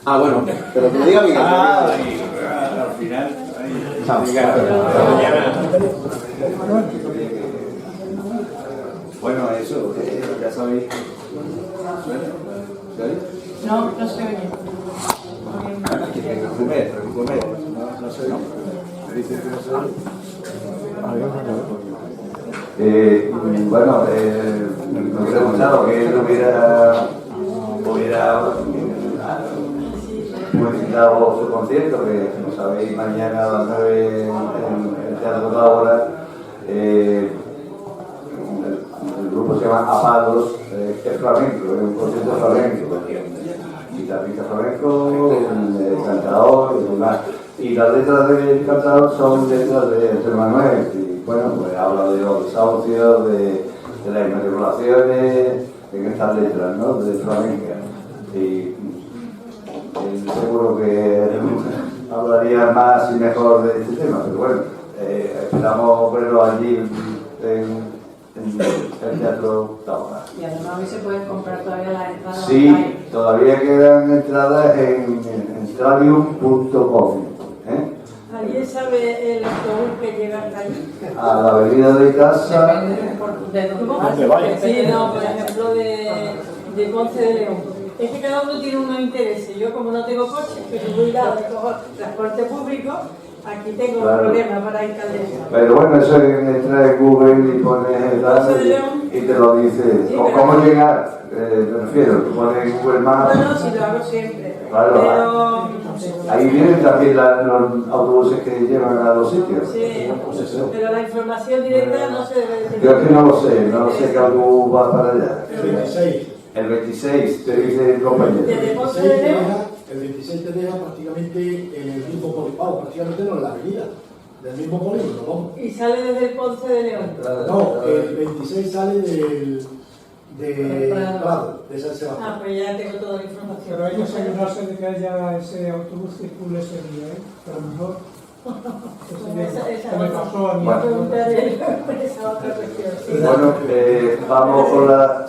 Ah, bueno, pero que lo diga Miguel. Al final. Chao. Bueno, eso, ya sabéis. No, no se oye. No sé. Bueno, me hubiera gustado que él hubiera publicitado su concierto, que como sabéis mañana a las 9 en el Teatro de la Hora. El grupo se llama Apados, que es flamenco, es un concierto flamenco, guitarrista flamenco, cantador y demás. Y las letras del cantador son letras de José Manuel, y bueno, pues habla de los desahucios, de las inmatriculaciones, en estas letras, ¿no? De flamenca. Y seguro que hablaría más y mejor de este tema, pero bueno, esperamos verlo allí en el Teatro Taboada. Y además hoy se pueden comprar todavía las entradas. Sí, online. todavía quedan entradas en stradium.com. ¿Alguien sabe el autobús que llega hasta allí? A la avenida de casa. ¿De dónde vaya? Sí, no, por ejemplo, de Ponce de León. Es que cada uno tiene unos intereses. Yo, como no tengo coche, que soy jubilado y cojo transporte público, aquí tengo un problema para ir Calderón. Pero bueno, eso entra en Google y pones el dato y te lo dice. Sí, ¿Cómo llegar? Me refiero, tú pones en Google Maps. No, sí, lo hago siempre. Claro, Pero... ahí vienen también los autobuses que llevan a los sitios. Sí, pero la información directa no se debe decir. Yo es que no lo sé qué autobús va para allá. El 26. El 26, te dice el compañero. El 26 te deja prácticamente en el mismo polígono, prácticamente no en la avenida, del mismo polígono, vamos. Y sale desde el Ponce de León. No, el 26 sale de Prado, de San Sebastián. Ah, pues ya tengo toda la información. Pero hay que asegurarse de que haya ese autobús circule ese día, ¿eh? A lo mejor. Esa me pasó a mí. Bueno. Preguntaré esa otra cuestión. Bueno, vamos con la...